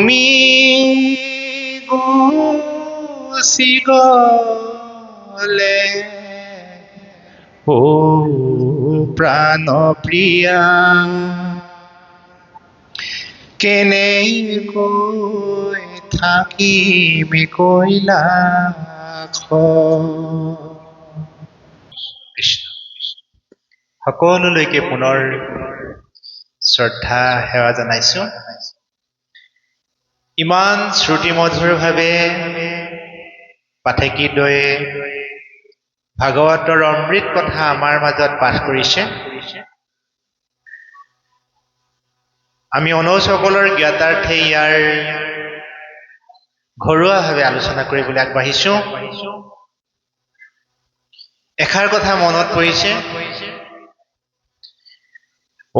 তুমি গুচি গলে ও প্ৰাণ প্ৰিয়া কেনেকৈ থাকিম কৈলাশ কৃষ্ণ সকলোলৈকে পুনৰ শ্ৰদ্ধা সেৱা জনাইছো। ইমান শ্ৰুতিমধুৰভাৱে পাঠকীদ্বয়ে ভাগৱতৰ অমৃত কথা আমাৰ মাজত পাঠ কৰিছে। আমি অনৌসকলৰ জ্ঞাতাৰ্থে ইয়াৰ ঘৰুৱাভাৱে আলোচনা কৰিবলৈ আগবাঢ়িছো। এষাৰ কথা মনত পৰিছে,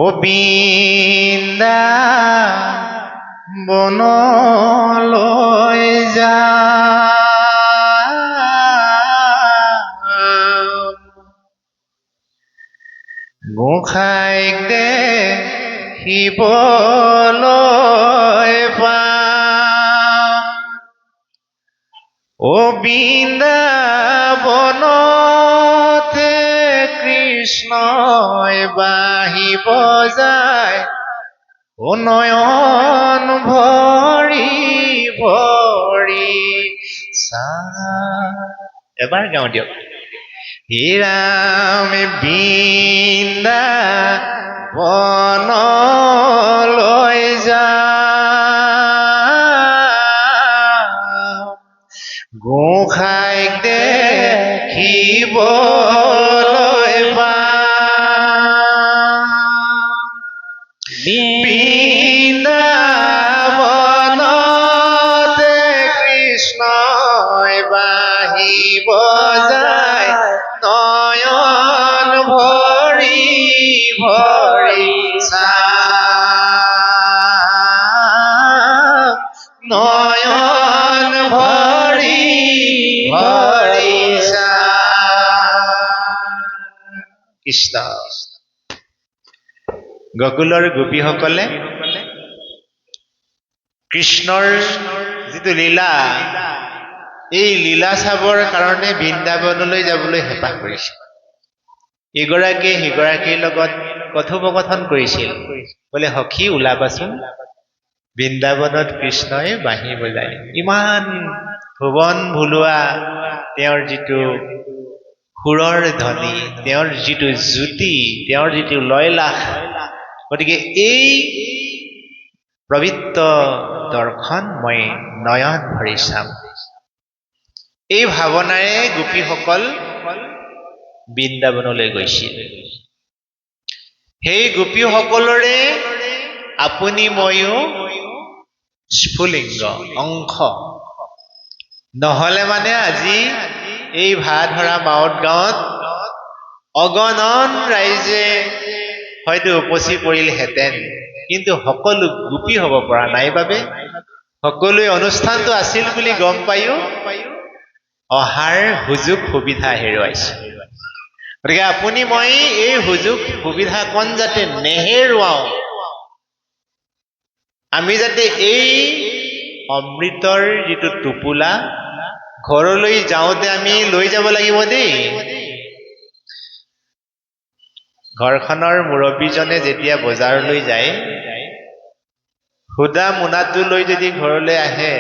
ও বৃন্দাবনলৈ যা গোসাঁইক দেখিবলৈ পাম। ও বৃন্দাবনতে কৃষ্ণই বাহিব যায়, ও নয়ন ভৰি ভৰি চা। এবাৰ গাওঁ দিয়ক। হে ৰাম বৃন্দাবনলৈ যা গোসাঁইক দেখিবলৈ পাম। বৃন্দাবনতে কৃষ্ণই বাহিব যায়, নয়ন ভৰি ভৰি চা নয়ন ভৰি ভৰি চা। কৃষ্ণ গকুলৰ গোপীসকলে কৃষ্ণৰ যিটো লীলা, এই লীলা চাবৰ কাৰণে বৃন্দাবনলৈ যাবলৈ হেঁপাহ কৰিছিল। ইগৰাকীয়ে সিগৰাকীৰ লগত কথোপকথন কৰিছিল, বোলে সখী ওলাবাচোন, বৃন্দাবনত কৃষ্ণই বাঁহী বজায়। ইমান ভুৱন ভুলোৱা তেওঁৰ যিটো সুৰৰ ধ্বনি, তেওঁৰ যিটো জ্যোতি, তেওঁৰ যিটো লয়লাস, গতিকে এই পবিত্ৰ দৰ্শন মই নয়ন ভৰি চাম। এই ভাৱনাৰে গোপীসকল বৃন্দাবনলৈ গৈছিল। সেই গোপীসকলৰে আপুনি ময়ো স্ফুলিংগ অংশ নহলে মানে আজি এই ভাড়াধৰা মাউত গাঁৱত অগণন ৰাইজে হয়তো উপচি পৰিলহেঁতেন, কিন্তু সকলো গোপী হ'ব পৰা নাই বাবে সকলোৱে অনুষ্ঠানটো আছিল বুলি গম পায়ো অহাৰ সুযোগ সুবিধা হেৰুৱাইছে। গতিকে আপুনি মই এই সুযোগ সুবিধাকণ যাতে নেহেৰুৱাওঁ, আমি যাতে এই অমৃতৰ যিটো টোপোলা ঘৰলৈ যাওঁতে আমি লৈ যাব লাগিব দেই। ঘৰখনৰ মুৰব্বীজনে যেতিয়া বজাৰলৈ যায়, সুদা মোনাটো লৈ যদি ঘৰলৈ আহে,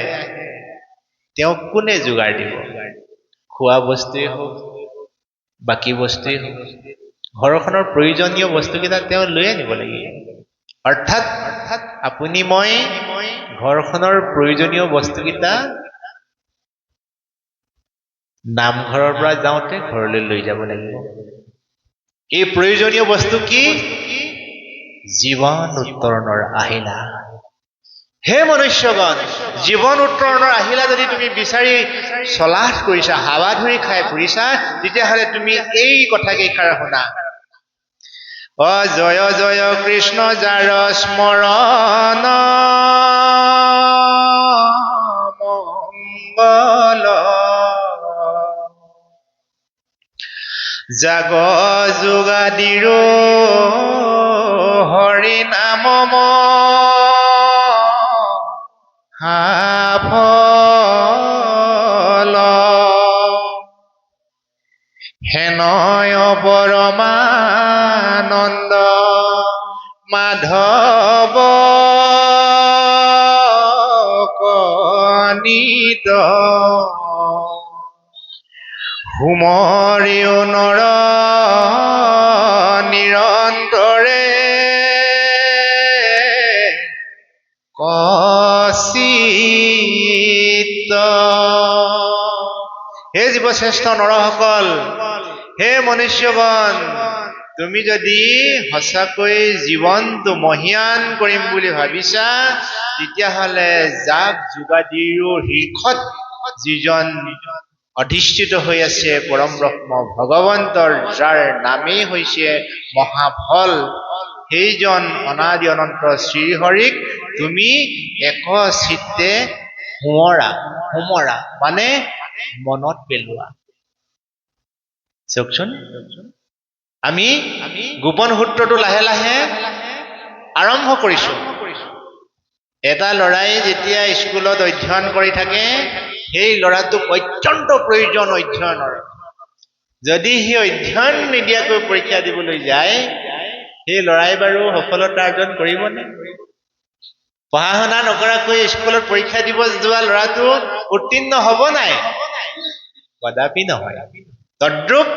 তেওঁক কোনে যোগাৰ দিব? খোৱা বস্তুৱেই হওক, বাকী বস্তুৱেই হওক, ঘৰখনৰ প্ৰয়োজনীয় বস্তুকেইটা তেওঁ লৈ আনিব লাগিব। অৰ্থাৎ আপুনি মই ঘৰখনৰ প্ৰয়োজনীয় বস্তুকেইটা নামঘৰৰ পৰা যাওঁতে ঘৰলৈ লৈ যাব লাগিব। এই প্ৰয়োজনীয় বস্তু কি? জীৱন উত্তৰণৰ আহিলা। হে মনুষ্যগণ, জীৱন উত্তৰণৰ আহিলা যদি তুমি বিচাৰি চলাথ কৰিছা, হাৱা ধৰি খাই ফুৰিছা, তেতিয়াহ'লে তুমি এই কথাকেইষাৰ শুনা। অ জয় জয় কৃষ্ণ যাৰ স্মৰণ মংগল, জাগ যোগাদিৰ হৰি নাম সাফল হেনয় পৰমানন্দ মাধৱ কনিত হুমৰিও নৰ নিৰন্তৰে কচিত। হে জীৱশ্ৰেষ্ঠ নৰসকল, হে মনুষ্যগণ, তুমি যদি সঁচাকৈ জীৱনটো মহীয়ান কৰিম বুলি ভাবিছা, তেতিয়াহ'লে যাক যোগাদিৰো শীৰ্ষত যিজন অধিষ্ঠিত হৈ আছে পৰম ব্ৰহ্ম ভগৱন্তৰ, যাৰ নামেই হৈছে মহাফল, সেইজন অনাদি অনন্ত শ্ৰীহৰিক তুমি একচিত্তে সুমৰা মানে মনত পেলোৱা। চাওকচোন, আমি গোপন সূত্ৰটো লাহে লাহে আৰম্ভ কৰিছো। এটা ল'ৰাই যেতিয়া স্কুলত অধ্যয়ন কৰি থাকে, সেই ল'ৰাটোক অত্যন্ত প্ৰয়োজন অধ্যয়নৰ। যদি সি অধ্যয়ন নিদিয়াকৈ পৰীক্ষা দিবলৈ যায়, সেই ল'ৰাই বাৰু সফলতা অৰ্জন কৰিবনে? পঢ়া শুনা নকৰাকৈ স্কুলত পৰীক্ষা দিব যোৱা ল'ৰাটো উত্তীৰ্ণ হ'ব নাই? কদাপি নহয়। তদ্ৰূপ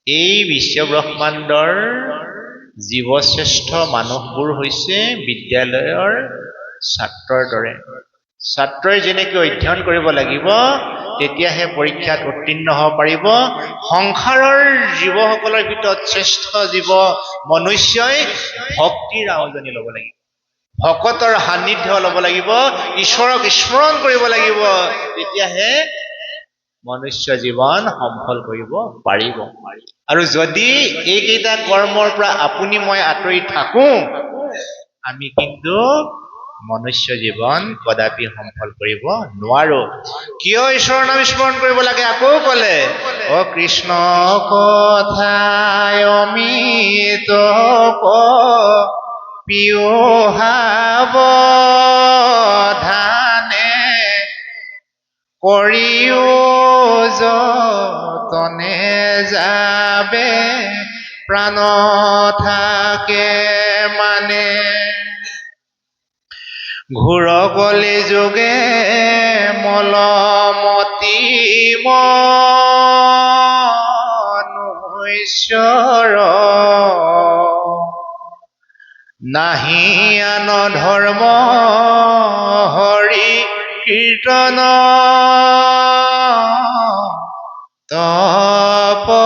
এই বিশ্বব্ৰহ্মাণ্ডৰ জীৱশ্ৰেষ্ঠ মানুহবোৰ হৈছে বিদ্যালয়ৰ ছাত্ৰৰ দৰে। ছাত্ৰই যেনেকৈ অধ্যয়ন কৰিব লাগিব, তেতিয়াহে পৰীক্ষাত উত্তীৰ্ণ হ'ব পাৰিব। সংসাৰৰ জীৱসকলৰ ভিতৰত শ্ৰেষ্ঠ জীৱ মনুষ্যই ভক্তিৰ আয়োজনী ল'ব লাগিব, ভকতৰ সান্নিধ্য ল'ব লাগিব, ঈশ্বৰক স্মৰণ কৰিব লাগিব, তেতিয়াহে মনুষ্য জীৱন সফল কৰিব পাৰিব। আৰু যদি এইকেইটা কৰ্মৰ পৰা আপুনি মই আঁতৰি থাকো, আমি কিন্তু মনুষ্য জীৱন কদাপি সফল কৰিব নোৱাৰো। কিয় ঈশ্বৰৰ নাম স্মৰণ কৰিব লাগে? আকৌ ক'লে, অ কৃষ্ণ কথায় অমিত পিয়হাবধানে কৰিও যতনে যাবে প্ৰাণ থাকে মানে। ঘোৰ কলি যোগে মলমতি মনুষ্যৰ নাহি আন ধৰ্ম হৰি কীৰ্তন তপৰ।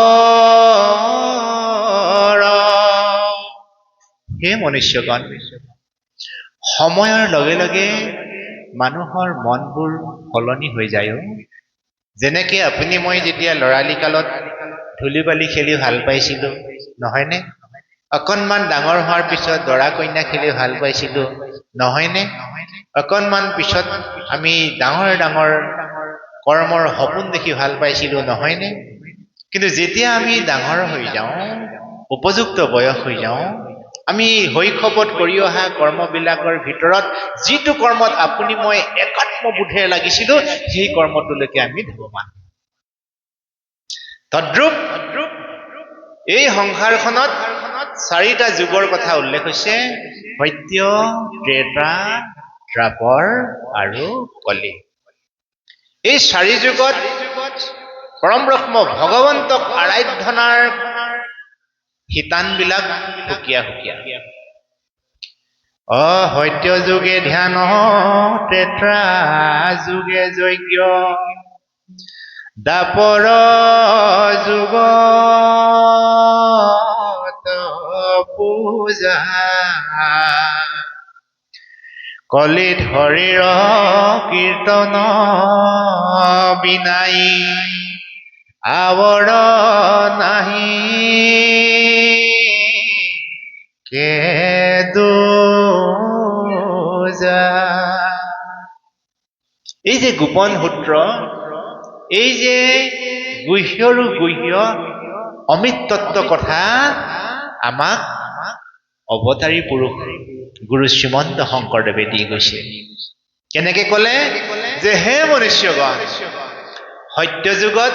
হে মনুষ্যগণ, সময়ৰ লগে লগে মানুহৰ মনবোৰ সলনি হৈ যায়। যেনেকে আপুনি মই যেতিয়া ল'ৰালি কালত ধূলি বালি খেলি ভাল পাইছিলো, নহয়নে? অকণমান ডাঙৰ হোৱাৰ পিছত দৰা কইনা খেলি ভাল পাইছিলো, নহয়নে? অকণমান পিছত আমি ডাঙৰ ডাঙৰ কৰ্মৰ সপোন দেখি ভাল পাইছিলো, নহয়নে? কিন্তু যেতিয়া আমি ডাঙৰ হৈ যাওঁ, উপযুক্ত বয়স হৈ যাওঁ, আমি শৈশৱত কৰি অহা কৰ্মবিলাকৰ ভিতৰত যিটো কৰ্মত আপুনি মই একাত্মবোধেৰে লাগিছিলো, সেই কৰ্মটোলৈকে আমি ধাৱমান। তদ্ৰূপ এই সংসাৰখনত চাৰিটা যুগৰ কথা উল্লেখ হৈছে: সত্য, ত্ৰেতা, দ্বাপৰ আৰু কলি। এই চাৰি যুগত পৰম ব্ৰহ্ম ভগৱন্তক আৰাধনাৰ শিতানবিলাক সুকীয়া সুকীয়া। সত্য যুগে ধ্যান, ত্ৰেতা যুগে যজ্ঞ, দ্বাপৰ যুগত পূজা, কলিত হৰিৰ কীৰ্তন বিনাই আৱৰ নাহি কেদুজা। এই যে গোপন সূত্ৰ, এই যে গুহ্যৰো গুহ্য অমিত তত্ত্ব কথা আমাক অৱতাৰী পুৰুষ গুৰু শ্ৰীমন্ত শংকৰদেৱে দি গৈছে। কেনেকে ক'লে যে হে মনুষ্যগণ, সত্য যুগত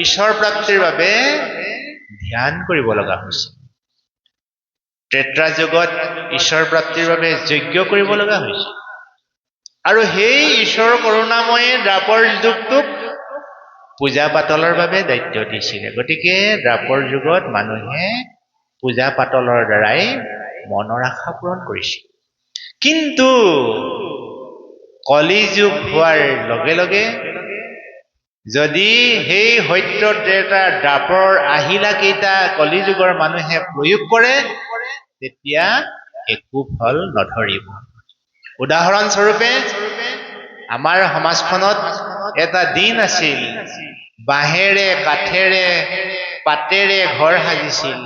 ঈশ্বৰ প্ৰাপ্তিৰ বাবে ধ্যান কৰিব লগা হৈছে, ত্ৰেতা যুগত ঈশ্বৰ প্ৰাপ্তিৰ বাবে যজ্ঞ কৰিব লগা হৈছে, আৰু সেই ঈশ্বৰৰ কৰুণাময়ে দ্বাপৰ যুগটোক পূজা পাতলৰ বাবে দায়িত্ব দিছিলে। গতিকে দ্বাপৰ যুগত মানুহে পূজা পাতলৰ দ্বাৰাই মনৰ আশা পূৰণ কৰিছিল। কিন্তু কলি যুগ হোৱাৰ লগে লগে যদি সেই সত্য ত্ৰেতা দ্বাপৰ আহিলা কেইটা কলি যুগৰ মানুহে প্ৰয়োগ কৰে, তেতিয়া একো ফল নধৰিব। উদাহৰণস্বৰূপে আমাৰ সমাজখনত এটা দিন আছিল, বাঁহেৰে কাঠেৰে পাতেৰে ঘৰ সাজিছিল।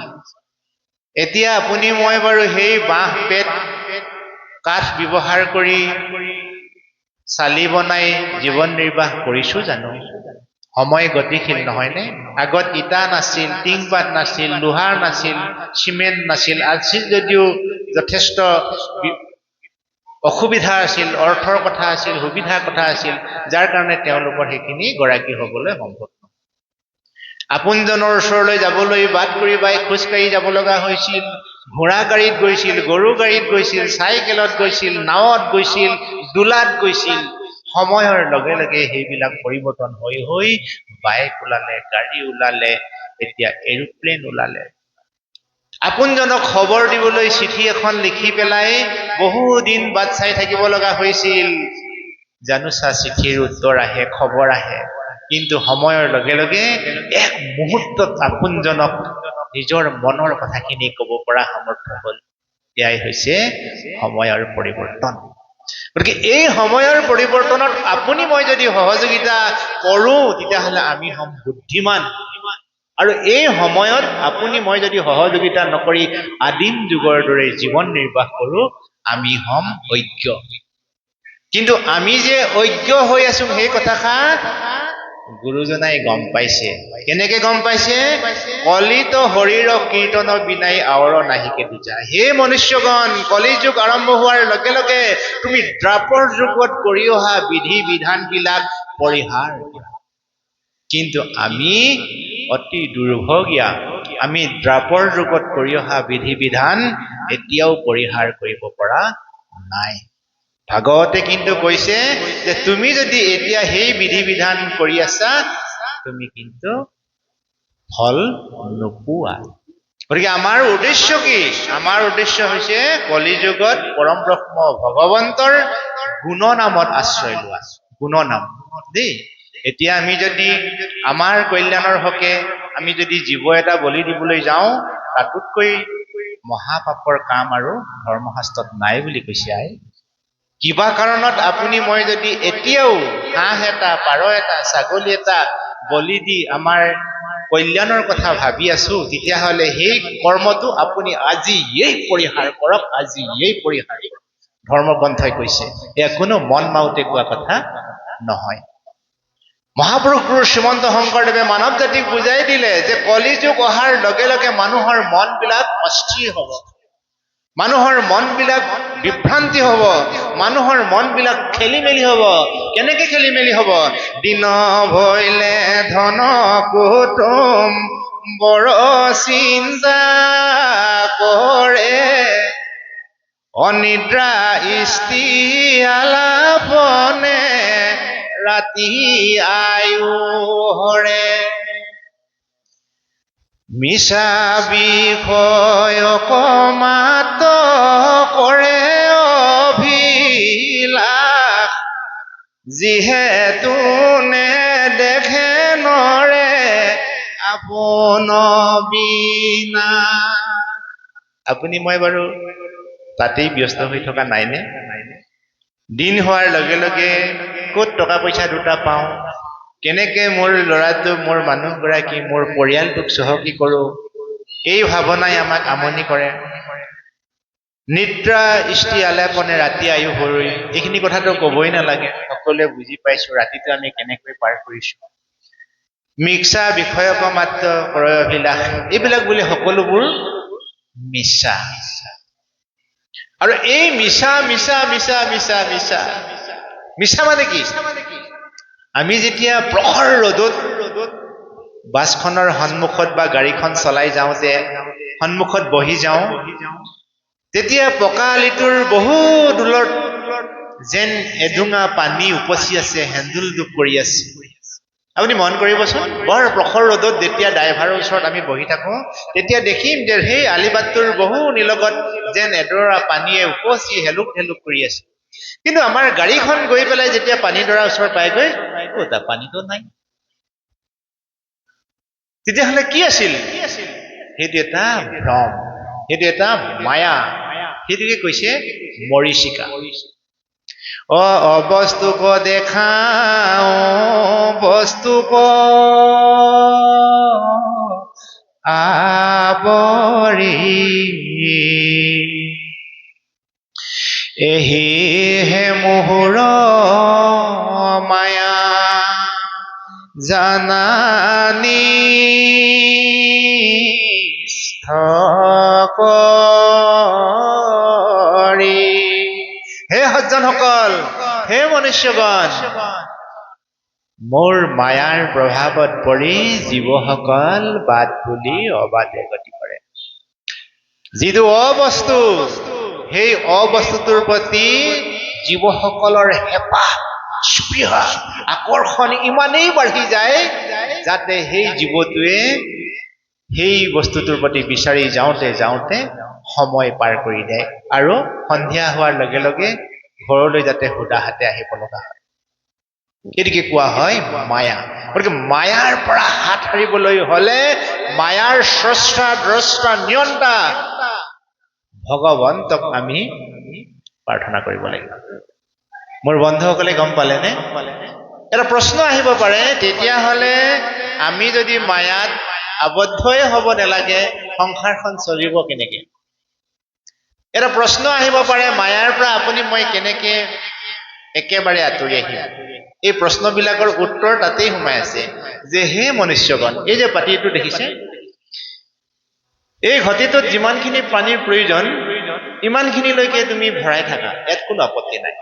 এতিয়া আপুনি মই বাৰু সেই বাঁহ বেত কাঠ ব্যৱহাৰ কৰি চালি বনাই জীৱন নিৰ্বাহ কৰিছো জানো? সময় গতিশীল নহয়নে? আগত ইটা নাছিল, টিংপাত নাছিল, লোহাৰ নাছিল, চিমেণ্ট নাছিল, আছিল যদিও যথেষ্ট অসুবিধা আছিল, অৰ্থৰ কথা আছিল, সুবিধাৰ কথা আছিল, যাৰ কাৰণে তেওঁলোকৰ সেইখিনি গৰাকী হবলৈ সম্ভৱ নহয়। আপোনজনৰ ওচৰলৈ যাবলৈ বাট কৰি বাই খোজকাঢ়ি যাব লগা হৈছিল, ঘোঁৰা গাড়ীত গৈছিল, গৰু গাড়ীত গৈছিল, চাইকেলত গৈছিল, নাৱত গৈছিল, দোলাত গৈছিল। সময়ৰ লগে লগে সেইবিলাক পৰিৱৰ্তন হৈ হৈ বাইক ওলালে, গাড়ী ওলালে, এতিয়া এৰোপ্লেন ওলালে। আপোনজনক খবৰ দিবলৈ চিঠি এখন লিখি পেলাই বহুদিন বাট চাই থাকিব লগা হৈছিল, জানোচা চিঠিৰ উত্তৰ আহে, খবৰ আহে। কিন্তু সময়ৰ লগে লগে এক মুহূৰ্তত আপোনজনক নিজৰ মনৰ কথাখিনি ক'ব পৰা সামৰ্থ হ'ল। এয়াই হৈছে সময়ৰ পৰিৱৰ্তন। গতিকে এই সময়ৰ পৰিৱৰ্তনত আপুনি মই যদি সহযোগিতা কৰোঁ, তেতিয়াহ'লে আমি হ'ম বুদ্ধিমান। আৰু এই সময়ত আপুনি মই যদি সহযোগিতা নকৰি আদিম যুগৰ দৰে জীৱন নিৰ্বাহ কৰোঁ, আমি হ'ম অজ্ঞ। কিন্তু আমি যে অজ্ঞ হৈ আছো সেই কথাষাৰ গুৰুজনাই গম পাইছে। কেনেকে গম পাইছে? কলিত শৰীৰ কীৰ্তন বিনাই আৱৰ নাহিকে দুজা। হে মনুষ্যগণ, কলি যুগ আৰম্ভ হোৱাৰ লগে লগে তুমি দ্বাপৰ যুগত কৰি অহা বিধি বিধান বিলাক পৰিহাৰ কৰা। কিন্তু আমি অতি দুৰ্ভগীয়া, আমি দ্বাপৰ যুগত কৰি অহা বিধি বিধান এতিয়াও পৰিহাৰ কৰিব পৰা নাই। ভাগৱতে কিন্তু কৈছে যে তুমি যদি এতিয়া সেই বিধি বিধান কৰি আছা, তুমি কিন্তু ফল নোপোৱা। গতিকে আমাৰ উদ্দেশ্য কি? আমাৰ উদ্দেশ্য হৈছে কলি যুগত পৰম ব্ৰহ্ম ভগৱন্তৰ গুণনামত আশ্ৰয় লোৱা। গুণনাম দেই। এতিয়া আমি যদি আমাৰ কল্যাণৰ হকে আমি যদি জীৱ এটা বলি দিবলৈ যাওঁ, তাতোতকৈ মহাপাপৰ কাম আৰু ধৰ্মশাস্ত্ৰত নাই বুলি কৈছে আই। কিবা কাৰণত আপুনি মই যদি এতিয়াও হাঁহ এটা, পাৰ এটা, ছাগলী এটা বলি দি আমাৰ কল্যাণৰ কথা ভাবি আছো, তেতিয়াহ'লে সেই কৰ্মটো আপুনি আজিয়েই পৰিহাৰ কৰক, আজিয়েই পৰিহাৰ কৰক। ধৰ্মগ্ৰন্থই কৈছে, এয়া কোনো মন মাউতে কোৱা কথা নহয়। মহাপুৰুষ গুৰু শ্ৰীমন্ত শংকৰদেৱে মানৱ জাতিক বুজাই দিলে যে কলি যুগ অহাৰ লগে লগে মানুহৰ মন বিলাক অস্থিৰ হ'ব, মানুহৰ মন বিলাক বিভ্ৰান্তি হ'ব, মানুহৰ মন বিলাক খেলি মেলি হ'ব। কেনেকে খেলি মেলি হ'ব? দিন ভৈলে ধন কুটুম বৰ চিন্তা কৰে, অনিদ্ৰা স্ত্ৰী আলাপনে ৰাতি আয়ু হৰে, মিছা বিষয় কমাত কৰে অভিলাষ, যিহেতু নেদেখে নৰে আপোন বিনা। আপুনি মই বাৰু তাতেই ব্যস্ত হৈ থকা নাইনে? দিন হোৱাৰ লগে লগে ক'ত টকা পইচা দুটা পাওঁ, কেনেকে মোৰ ল'ৰাটো, মোৰ মানুহগৰাকী, মোৰ পৰিয়ালটোক চহকী কৰোঁ, এই ভাৱনাই আমাক আমনি কৰে। নিদ্ৰা স্ত্ৰী আলাপনে ৰাতি আয়ু হৰৈ, এইখিনি কথাটো ক'বই নালাগে, সকলোৱে বুজি পাইছো ৰাতিটো আমি কেনেকৈ পাৰ কৰিছো। মিছা বিষয়ক মাত্ৰ ক্ৰয় অভিলাষ, এইবিলাক বুলি সকলোবোৰ মিছা। আৰু এই মিছা মিছা মিছা মিছা মিছা মিছা মানে কি? আমি যেতিয়া প্ৰখৰ ৰ'দত বাছখনৰ সন্মুখত বা গাড়ীখন চলাই যাওঁতে সন্মুখত বহি যাওঁ, তেতিয়া পকা আলিটোৰ বহু দূৰত যেন এডোঙা পানী উপচি আছে, হেন্দুল ডুব কৰি আছে। আপুনি মন কৰিবচোন, বৰ প্ৰখৰ ৰ'দত যেতিয়া ড্ৰাইভাৰৰ ওচৰত আমি বহি থাকো, তেতিয়া দেখিম যে সেই আলিবাটটোৰ বহু নিলগত যেন এডৰা পানীয়ে উপচি হেলুক হেলুক কৰি আছে। কিন্তু আমাৰ গাড়ীখন গৈ পেলাই যেতিয়া পানীডৰাৰ ওচৰত পাইগৈ, তাৰ পানীটো নাই। তেতিয়াহ'লে কি আছিল? সেইটো এটা ভ্ৰম, সেইটো এটা মায়া, সেইটোকে কৈছে মৰীচিকা। অবস্তু কো দেখাও বস্তু কো আবৰি, এহি হে মোহৰ মায়া জানানি কৰি। হে সজ্জনসকল, হে মনুষ্যগণ, মোৰ মায়াৰ প্ৰভাৱত পৰি জীৱসকল বাদ ভুলি অবাধে গতি কৰে। যিটো অবস্তু, সেই অবস্তুটোৰ প্ৰতি জীৱসকলৰ হেঁপাহ, স্পৃহা, আকৰ্ষণ ইমানেই বাঢ়ি যায় যাতে সেই জীৱটোৱে সেই বস্তুটোৰ প্ৰতি বিচাৰি যাওঁতে যাওঁতে সময় পাৰ কৰি দিয়ে আৰু সন্ধিয়া হোৱাৰ লগে লগে ঘৰলৈ যাতে সুদা হাতে আহিব লগা হয়। এটিকে কোৱা হয় মায়া। গতিকে মায়াৰ পৰা হাত সাৰিবলৈ হলে মায়াৰ স্ৰষ্টা দ্ৰষ্টা নিয়ন্তা ভগৱন্তক আমি প্ৰাৰ্থনা কৰিব লাগিব। মোৰ বন্ধুসকলে গম পালেনে? এটা প্ৰশ্ন আহিব পাৰে, তেতিয়াহ'লে আমি যদি মায়াত আবদ্ধই হ'ব নালাগে, সংসাৰখন চলিব কেনেকে? এটা প্ৰশ্ন আহিব পাৰে, মায়াৰ পৰা আপুনি মই কেনেকে একেবাৰে আঁতৰি আহিম? এই প্ৰশ্নবিলাকৰ উত্তৰ তাতেই সোমাই আছে যে হে মনুষ্যগণ, এই যে পাতিটো দেখিছে, এই ঘটিটোত যিমানখিনি পানীৰ প্ৰয়োজন ইমানখিনিলৈকে তুমি ভৰাই থাকা, ইয়াত কোনো আপত্তি নাই।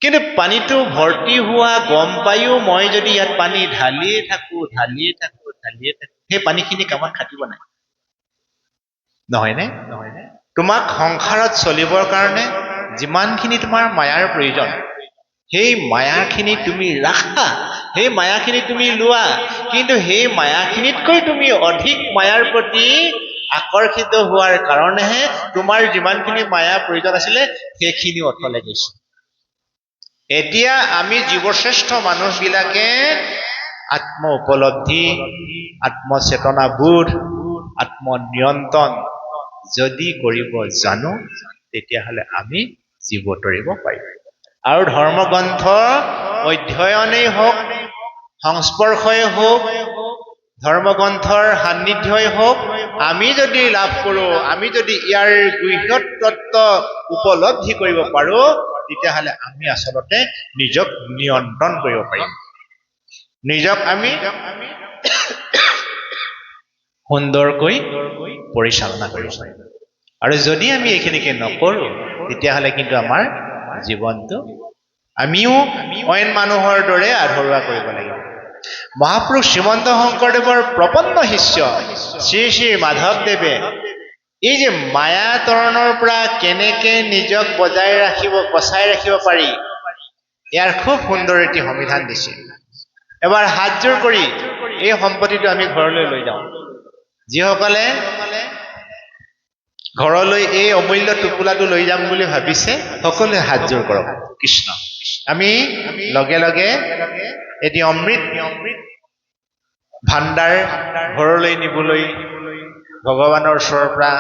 কিন্তু পানীটো ভৰ্তি হোৱা গম পায়ো মই যদি ইয়াত পানী ঢালিয়ে থাকো সেই পানীখিনি কামত খাটিব নাই, নহয়নে? তোমাক সংসাৰত চলিবৰ কাৰণে যিমানখিনি তোমাৰ মায়াৰ প্ৰয়োজন, সেই মায়াখিনি তুমি ৰাখা, সেই মায়াখিনি তুমি লোৱা, কিন্তু সেই মায়াখিনিতকৈ তুমি অধিক মায়াৰ প্ৰতি আকৰ্ষিত হোৱাৰ কাৰণেহে তোমাৰ যিমানখিনি মায়া প্ৰয়োজন আছিলে সেইখিনি অথলে গৈছে। এতিয়া আমি জীৱশ্ৰেষ্ঠ মানুহবিলাকে আত্ম উপলব্ধি, আত্মচেতনাবোধ, আত্মনিয়ন্ত্ৰণ যদি কৰিব জানো, তেতিয়াহ'লে আমি জীৱ তৰিব পাৰিম। আৰু ধৰ্মগ্ৰন্থ অধ্যয়নেই হওক, সংস্পৰ্শই হওক, ধৰ্মগ্ৰন্থৰ সান্নিধ্যই হওক, আমি যদি লাভ কৰো, আমি যদি ইয়াৰ গৃহ্য তত্ত্ব উপলব্ধি কৰিব পাৰো, তেতিয়াহ'লে আমি আচলতে নিজক নিয়ন্ত্ৰণ কৰিব পাৰিম, নিজক আমি সুন্দৰকৈ পৰিচালনা কৰিব পাৰিম। আৰু যদি আমি এইখিনিকে নকৰো, তেতিয়াহ'লে কিন্তু আমাৰ জীৱনটো আমিও অইন মানুহৰ দৰে আধৰুৱা কৰিব লাগিব। মহাপুৰুষ শ্ৰীমন্ত শংকৰদেৱৰ প্ৰপন্ন শিষ্য শ্ৰী শ্ৰী মাধৱদেৱে এই যে মায়া তৰণৰ পৰা কেনেকে নিজক বচাই ৰাখিব পাৰি, ইয়াৰ খুব সুন্দৰ এটি সমিধান দিছে। এবাৰ হাতযোৰ কৰি এই সম্পত্তিটো আমি ঘৰলৈ লৈ যাওঁ। যিসকলে ঘৰলৈ এই অমূল্য টোপোলাটো লৈ যাম বুলি ভাবিছে, সকলোৱে হাতযোৰ কৰক। কৃষ্ণ, আমি লগে লগে এটি অমৃত ভাণ্ডাৰ ঘৰলৈ নিবলৈ ভগৱানৰ ওচৰৰ পৰা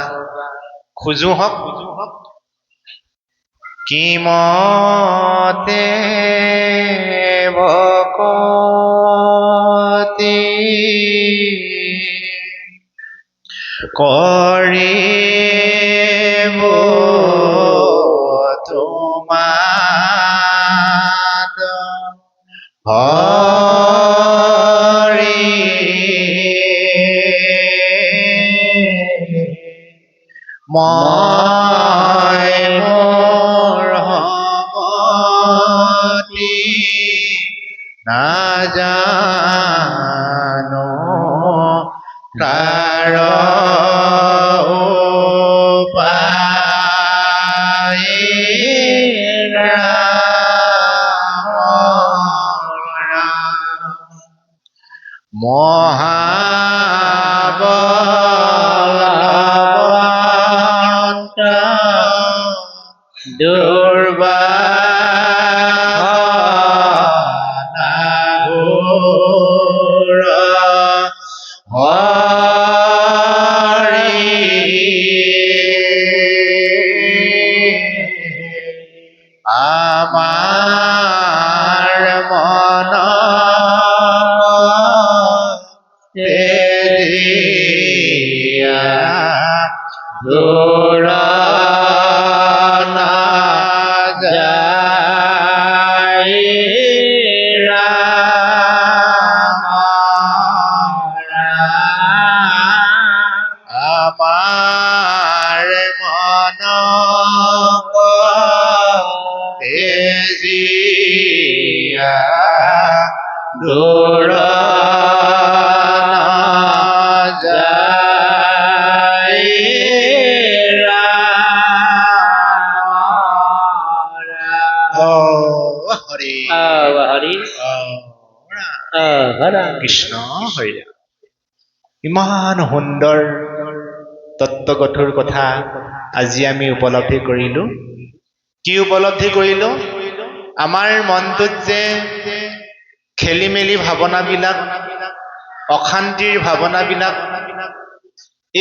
খোজো হওক। কিমতে ভকতি কৰিব তোমাত হৰি মই মোৰ নাজানো তাৰ উপায় মহাবলৱন্ত দুৰ্বাঘৰ হৰি আমাৰ মন তেজিয়া দূৰ নাযায় ৰাম আমাৰ মন তেজিয়া দূৰ নাযায় হৰি হৰি হৰা কৃষ্ণ হৰি ৰাম। ইমান সুন্দৰ তত্ত্বগধুৰ কথা আজি আমি উপলব্ধি কৰিলো। কি উপলব্ধি কৰিলো? আমাৰ মনটোত যে খেলি মেলি ভাৱনাবিলাক, অশান্তিৰ ভাৱনাবিলাক,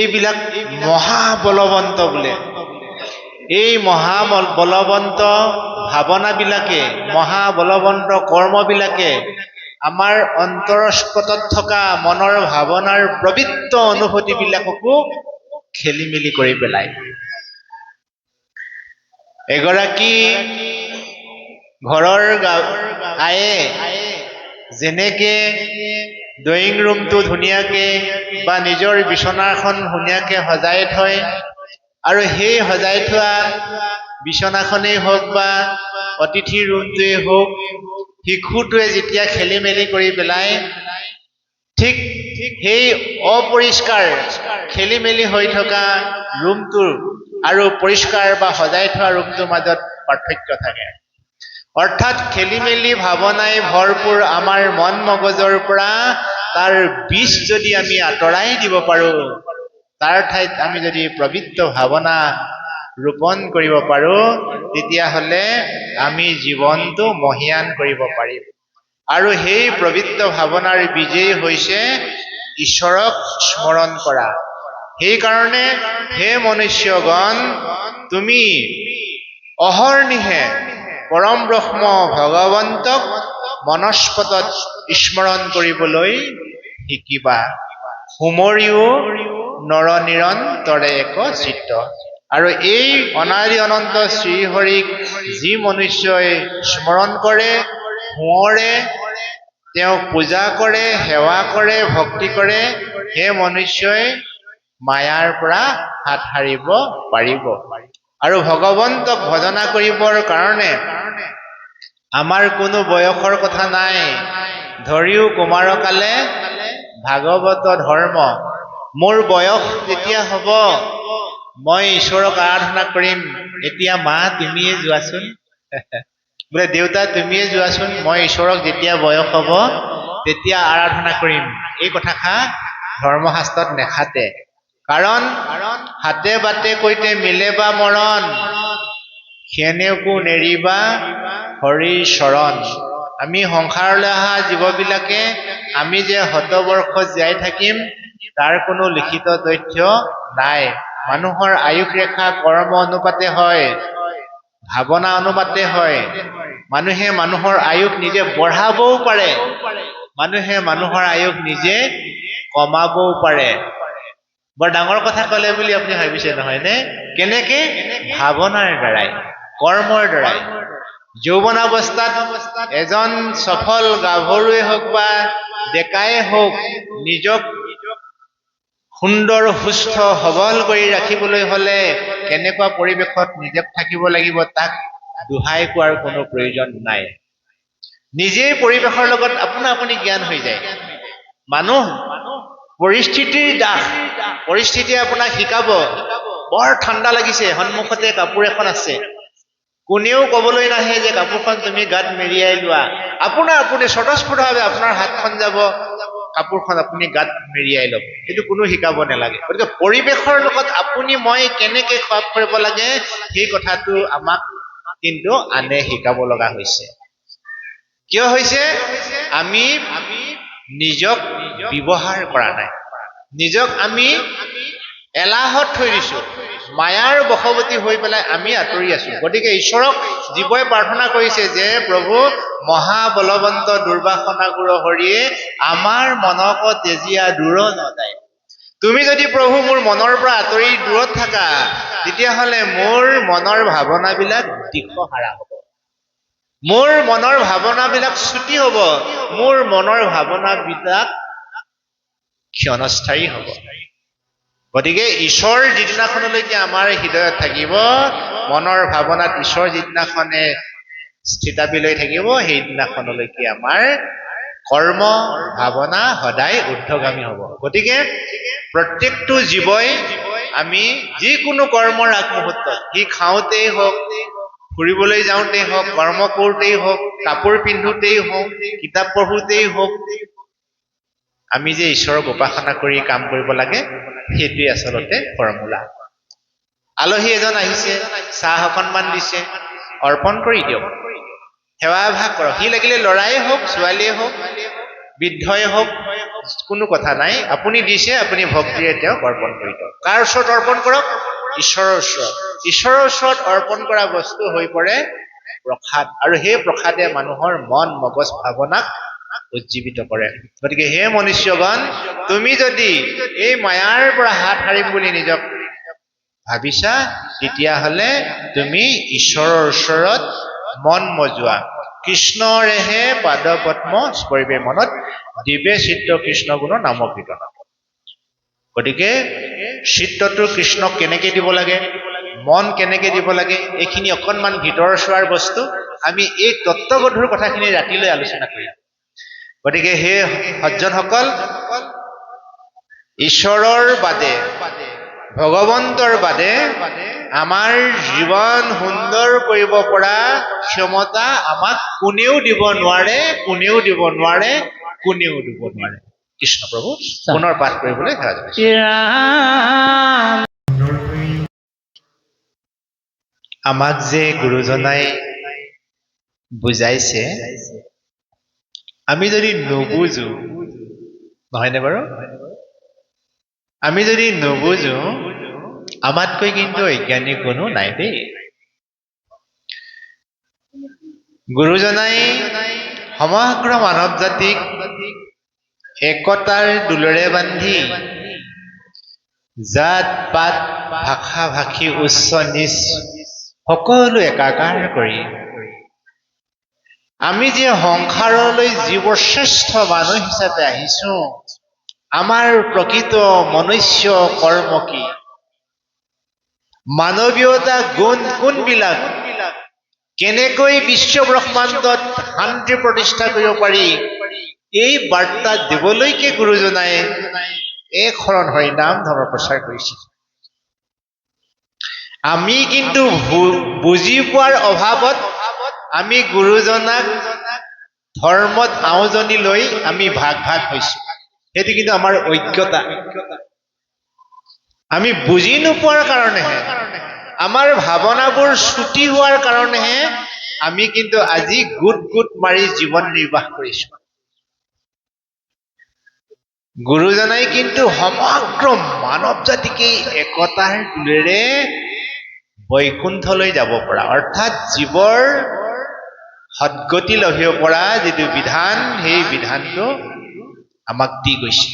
এইবিলাক মহাবলৱন্ত বোলে। এই মহাবলৱন্ত ভাৱনাবিলাকে, মহাবলৱন্ত কৰ্মবিলাকে আমাৰ অন্তৰস্পটত থকা মনৰ ভাৱনাৰ প্ৰবৃত্ত অনুভূতিবিলাককো খেলি মেলি কৰি পেলায়। এগৰাকী ঘৰৰ আয়ে যেনেকে ড্ৰয়িং ৰুমটো ধুনীয়াকে বা নিজৰ বিচনাখন ধুনীয়াকে সজাই থয়, আৰু সেই সজাই থোৱা বিচনাখনেই হওক বা অতিথি ৰুমটোৱেই হওক, শিশুটোৱে যেতিয়া খেলি মেলি কৰি পেলায়, ঠিক সেই অপৰিষ্কাৰ খেলি মেলি হৈ থকা ৰুমটোৰ আৰু পৰিষ্কাৰ বা সজাই থোৱা ৰুমটোৰ মাজত পাৰ্থক্য থাকে। অৰ্থাৎ খেলি মেলি ভাৱনাই ভৰপূৰ আমাৰ মন মগজৰ পৰা তাৰ বীজ যদি আমি আঁতৰাই দিব পাৰো, তাৰ ঠাইত আমি যদি পবিত্ৰ ভাৱনা ৰোপণ কৰিব পাৰো, তেতিয়াহ'লে আমি জীৱনটো মহীয়ান কৰিব পাৰিম। আৰু সেই পবিত্ৰ ভাৱনাৰ বীজেই হৈছে ঈশ্বৰক স্মৰণ কৰা। সেইকাৰণে হে মনুষ্যগণ, তুমি অহৰ্নিশে পৰম ব্ৰহ্ম ভগৱন্তক মনস্পটত স্মৰণ কৰিবলৈ শিকিবা। সুমৰিও নৰ নিৰন্তৰে এক চিত্ত। আৰু এই অনাদি অনন্ত শ্ৰীহৰিক যি মনুষ্যই স্মৰণ কৰে, সোঁৱৰে, তেওঁক পূজা কৰে, সেৱা কৰে, ভক্তি কৰে, সেই মনুষ্যই মায়াৰ পৰা হাত সাৰিব পাৰিব। আৰু ভগৱন্তক ভজনা কৰিবৰ কাৰণে আমাৰ কোনো বয়সৰ কথা নাই। ধৰিও কুমাৰকালে ভাগৱত ধৰ্ম। মোৰ বয়স যেতিয়া হ'ব, মই ঈশ্বৰক আৰাধনা কৰিম। এতিয়া মা তুমিয়ে যোৱাচোন, বোলে দেউতা তুমিয়ে যোৱাচোন, মই ঈশ্বৰক যেতিয়া বয়স হ'ব তেতিয়া আৰাধনা কৰিম। এই কথাষাৰ ধৰ্মশাস্ত্ৰত নেখাতে। কাৰণ হাতে বাটে কৈতে মিলে বা মৰণ, সেনেকো নেৰিবা হৰিৰ চৰণ। আমি সংসাৰলৈ অহা জীৱবিলাকে আমি যে শতবৰ্ষ জীয়াই থাকিম তাৰ কোনো লিখিত তথ্য নাই। মানুহৰ আয়ুস ৰেখা কৰ্ম অনুপাতে হয়, ভাৱনা অনুপাতে হয়। মানুহে মানুহৰ আয়ুস নিজে বঢ়াবও পাৰে, মানুহে মানুহৰ আয়ুস নিজে কমাবও পাৰে। বৰ ডাঙৰ কথা ক'লে বুলি আপুনি ভাবিছে নহয়নে? কেনেকে? ভাৱনাৰ দ্বাৰাই, কৰ্মৰ দ্বাৰাই। যৌৱনাৱস্থাত এজন সফল গাভৰুৱে হওক বা ডেকাই হওক, নিজক সুন্দৰ সুস্থ সবল কৰি ৰাখিবলৈ হলে কেনেকুৱা পৰিৱেশত নিজক থাকিব লাগিব, তাক দোহাই কোৱাৰ কোনো প্ৰয়োজন নাই নিজেই পৰিৱেশৰ লগত আপুনি জ্ঞান হৈ যায় মানুহ পৰিস্থিতিৰ দাস পৰিস্থিতিয়ে আপোনাক শিকাব বৰ ঠাণ্ডা লাগিছে সন্মুখতে কাপোৰ এখন আছে কোনেও কবলৈ নাহে যে কাপোৰখন তুমি গাত মেৰিয়াই লোৱা আপুনি স্বতঃস্ফূৰ্তভাৱে আপোনাৰ হাতখন যাব কাপোৰখন আপুনি গাত মেৰিয়াই ল'ব এইটো কোনো শিকাব নালাগে গতিকে পৰিৱেশৰ লগত আপুনি মই কেনেকে খাপ কৰিব লাগে সেই কথাটো আমাক কিন্তু আনে শিকাব লগা হৈছে কিয় হৈছে আমি নিজক ব্যৱহাৰ কৰা নাই নিজক আমি এলাহত থৈ দিছো মায়াৰ বশৱৰ্তী হৈ পেলাই আমি আঁতৰি আছো গতিকে ঈশ্বৰক জীৱই প্ৰাৰ্থনা কৰিছে যে প্ৰভু মহাবলৱন্ত দুৰ্বাসনাগুৰু হৰিয়ে আমাৰ মনক তেজিয়া দূৰ নযায় তুমি যদি প্ৰভু মোৰ মনৰ পৰা আঁতৰি দূৰত থাকা তেতিয়াহ'লে মোৰ মনৰ ভাৱনাবিলাক দিশহাৰা হ'ব মোৰ মনৰ ভাৱনাবিলাক ছুটি হ'ব মোৰ মনৰ ভাৱনাবিলাক ক্ষণস্থায়ী হ'ব গতিকে ঈশ্বৰ যিদিনাখনলৈকে আমাৰ হৃদয়ত থাকিব মনৰ ভাৱনাত ঈশ্বৰ যিদিনাখনে স্থিতাপি লৈ থাকিব সেইদিনাখনলৈকে আমাৰ কৰ্ম ভাৱনা সদায় ঊৰ্ধ্বগামী হ'ব গতিকে প্ৰত্যেকটো জীৱই আমি যিকোনো কৰ্মৰ আগমুহূৰ্তত সি খাওঁতেই হওক ফুৰিবলৈ যাওঁতেই হওক কৰ্ম কৰোঁতেই হওক কাপোৰ পিন্ধোতেই হওক কিতাপ পঢ়োতেই হওক আমি যে ঈশ্বৰক উপাসনা কৰি কাম কৰিব লাগে সেইটোৱে আচলতে ফৰ্মুলা আলহী এজন আহিছে চাহ অকণমান দিছে অৰ্পণ কৰি দিয়ক সেৱাভাগ কৰক সি লাগিলে ল'ৰাই হওক ছোৱালীয়ে হওক বৃদ্ধই হওক কোনো কথা নাই আপুনি দিছে আপুনি ভক্তিৰে তেওঁক অৰ্পণ কৰি দিয়ক কাৰ ওচৰত অৰ্পণ কৰক ঈশ্বৰৰ ওচৰত অৰ্পণ কৰা বস্তু হৈ পৰে প্ৰসাদ আৰু সেই প্ৰসাদে মানুহৰ মন মগজ ভাৱনাক উজ্জীৱিত কৰে গতিকে হে মনুষ্যগণ তুমি যদি এই মায়াৰ পৰা হাত সাৰিম বুলি নিজক ভাবিছা তেতিয়াহ'লে তুমি ঈশ্বৰৰ ওচৰত মন মজোৱা কৃষ্ণৰেহে পাদপদ্ম স্পৰিবে মনত দিবে চিত্ৰ কৃষ্ণ গুণৰ নাম কীৰ্তন গতিকে চিত্ৰটো কৃষ্ণক কেনেকে দিব লাগে মন কেনেকে দিব লাগে এইখিনি অকণমান ভিতৰ চোৱাৰ বস্তু আমি এই তত্ত্বগধুৰ কথাখিনি ৰাতিলৈ আলোচনা কৰিম গতিকে হে সজ্জনসকল ঈশ্বৰৰ বাদে ভগৱন্তৰ বাদে আমাৰ জীৱন সুন্দৰ কৰিব পৰা ক্ষমতা আমাক কোনেও দিব নোৱাৰে কৃষ্ণ প্ৰভু পুনৰ পাঠ কৰিবলৈ সেৱা জনাইছো আমাক যে গুৰুজনাই বুজাইছে আমি যদি নুবুজো নহয়নে বাৰু আমি যদি নুবুজো আমাতকৈ কিন্তু অজ্ঞানী কোনো নাই দেই গুৰুজনাই সমগ্ৰ মানৱ জাতিক একতাৰ দোলেৰে বান্ধি জাত পাত ভাষা ভাষী উচ্চ নিচ সকলো একাকাৰ কৰি আমি যে সংসাৰলৈ যিবোৰ শ্ৰেষ্ঠ মানুহ হিচাপে আহিছো আমাৰ প্ৰকৃত মনুষ্য কৰ্ম কি মানৱীয়তা গুণ কোনবিলাক কেনেকৈ বিশ্ব ব্ৰহ্মাণ্ডত শান্তি প্ৰতিষ্ঠা কৰিব পাৰি এই বাৰ্তা দিবলৈকে গুৰুজনাই এক শৰণ হৰি নাম ধৰ্ম প্ৰচাৰ কৰিছিল আমি কিন্তু বুজি পোৱাৰ অভাৱত আমি গুৰুজনাক ধৰ্মত আওজনি লৈ আমি ভাগ হৈছো সেইটো কিন্তু আমাৰ অজ্ঞতা আমি বুজি নোপোৱাৰ কাৰণেহে আমাৰ ভাৱনাবোৰ ছুটি হোৱাৰ কাৰণেহে আমি কিন্তু আজি গোট মাৰি জীৱন নিৰ্বাহ কৰিছো গুৰুজনাই কিন্তু সমগ্ৰ মানৱ জাতিকে একতাৰ দোলেৰে বৈকুণ্ঠলৈ যাব পৰা অৰ্থাৎ জীৱৰ সদ্গতি লভিব পৰা যিটো বিধান সেই বিধানটো আমাক দি গৈছে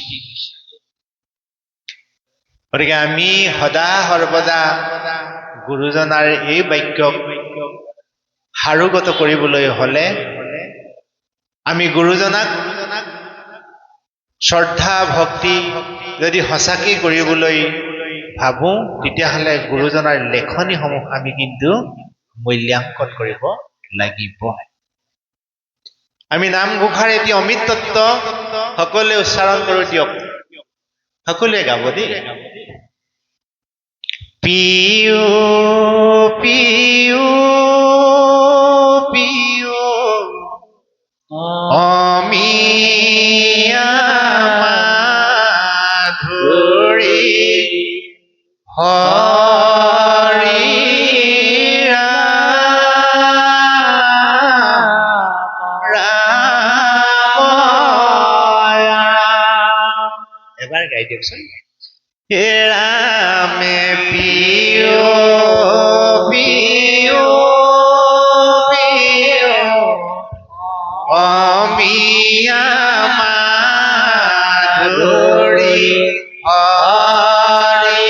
গতিকে আমি সদা সৰ্বদা গুৰুজনাৰ এই বাক্যক সাৰোগত কৰিবলৈ হলে আমি গুৰুজনাক শ্ৰদ্ধা ভক্তি যদি সঁচাকৈ কৰিবলৈ ভাবো তেতিয়াহ'লে গুৰুজনাৰ লেখনিসমূহ আমি কিন্তু মূল্যাংকন কৰিব লাগিব। আমি নামঘোষাৰ এটি অমৃত তত্ত্ব সকলোৱে উচ্চাৰণ কৰো দিয়ক, সকলোৱে গাব দেই। পিও পিও পিও অমিয়া মাধুৰী হৰি এবাৰ গাই দিয়কচোন। হে ৰামে পিও পিও পিও অমিয়া মাধুৰী হৰি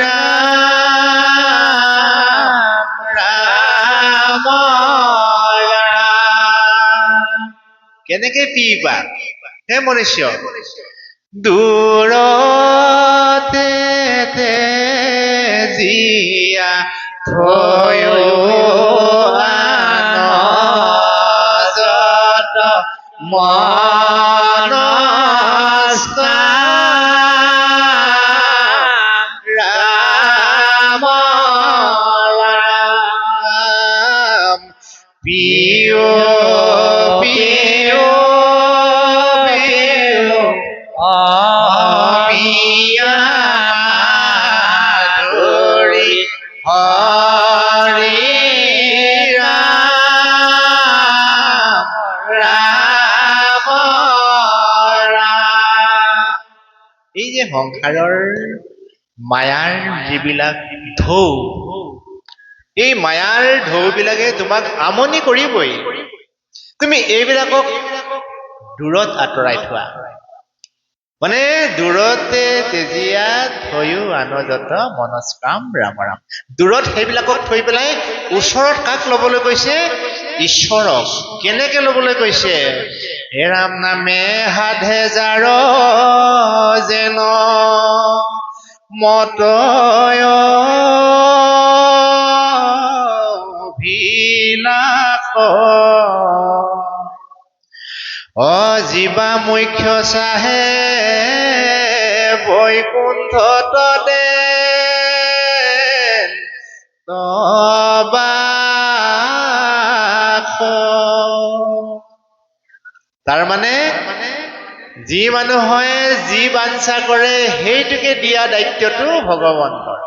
ৰাম ৰাম ৰাম। কেনেকে পিবা হে মনুষ্য? দূৰতে জীয়া থৈও আনজত মনস্কাম ৰাম ৰাম। পিও পিও পিও অমিয়া মাধুৰী হৰি ৰাম ৰাম ৰাম। এই যে সংসাৰৰ মায়াৰ যিবিলাক ঢৌ, এই মায়াৰ ঢৌবিলাকে তোমাক আমনি কৰিবই। তুমি এইবিলাকক দূৰত আঁতৰাই থোৱা। মানে দূৰতে তেজীয়া থৈও আনজত মনস্কাম ৰাম ৰাম। দূৰত সেইবিলাকক থৈ পেলাই ওচৰত কাক ল'বলৈ কৈছে? ঈশ্বৰক। কেনেকে ল'বলৈ কৈছে? হে ৰাম নামে সাধে যাৰ যেন মতয় অভিলাষ অজীৱা মুখ্য চাহে বৈকুণ্ঠ তদে তবাস। তাৰমানে যি মানুহে যি বাঞ্ছা কৰে সেইটোকে দিয়া দায়িত্বটো ভগৱন্তৰ।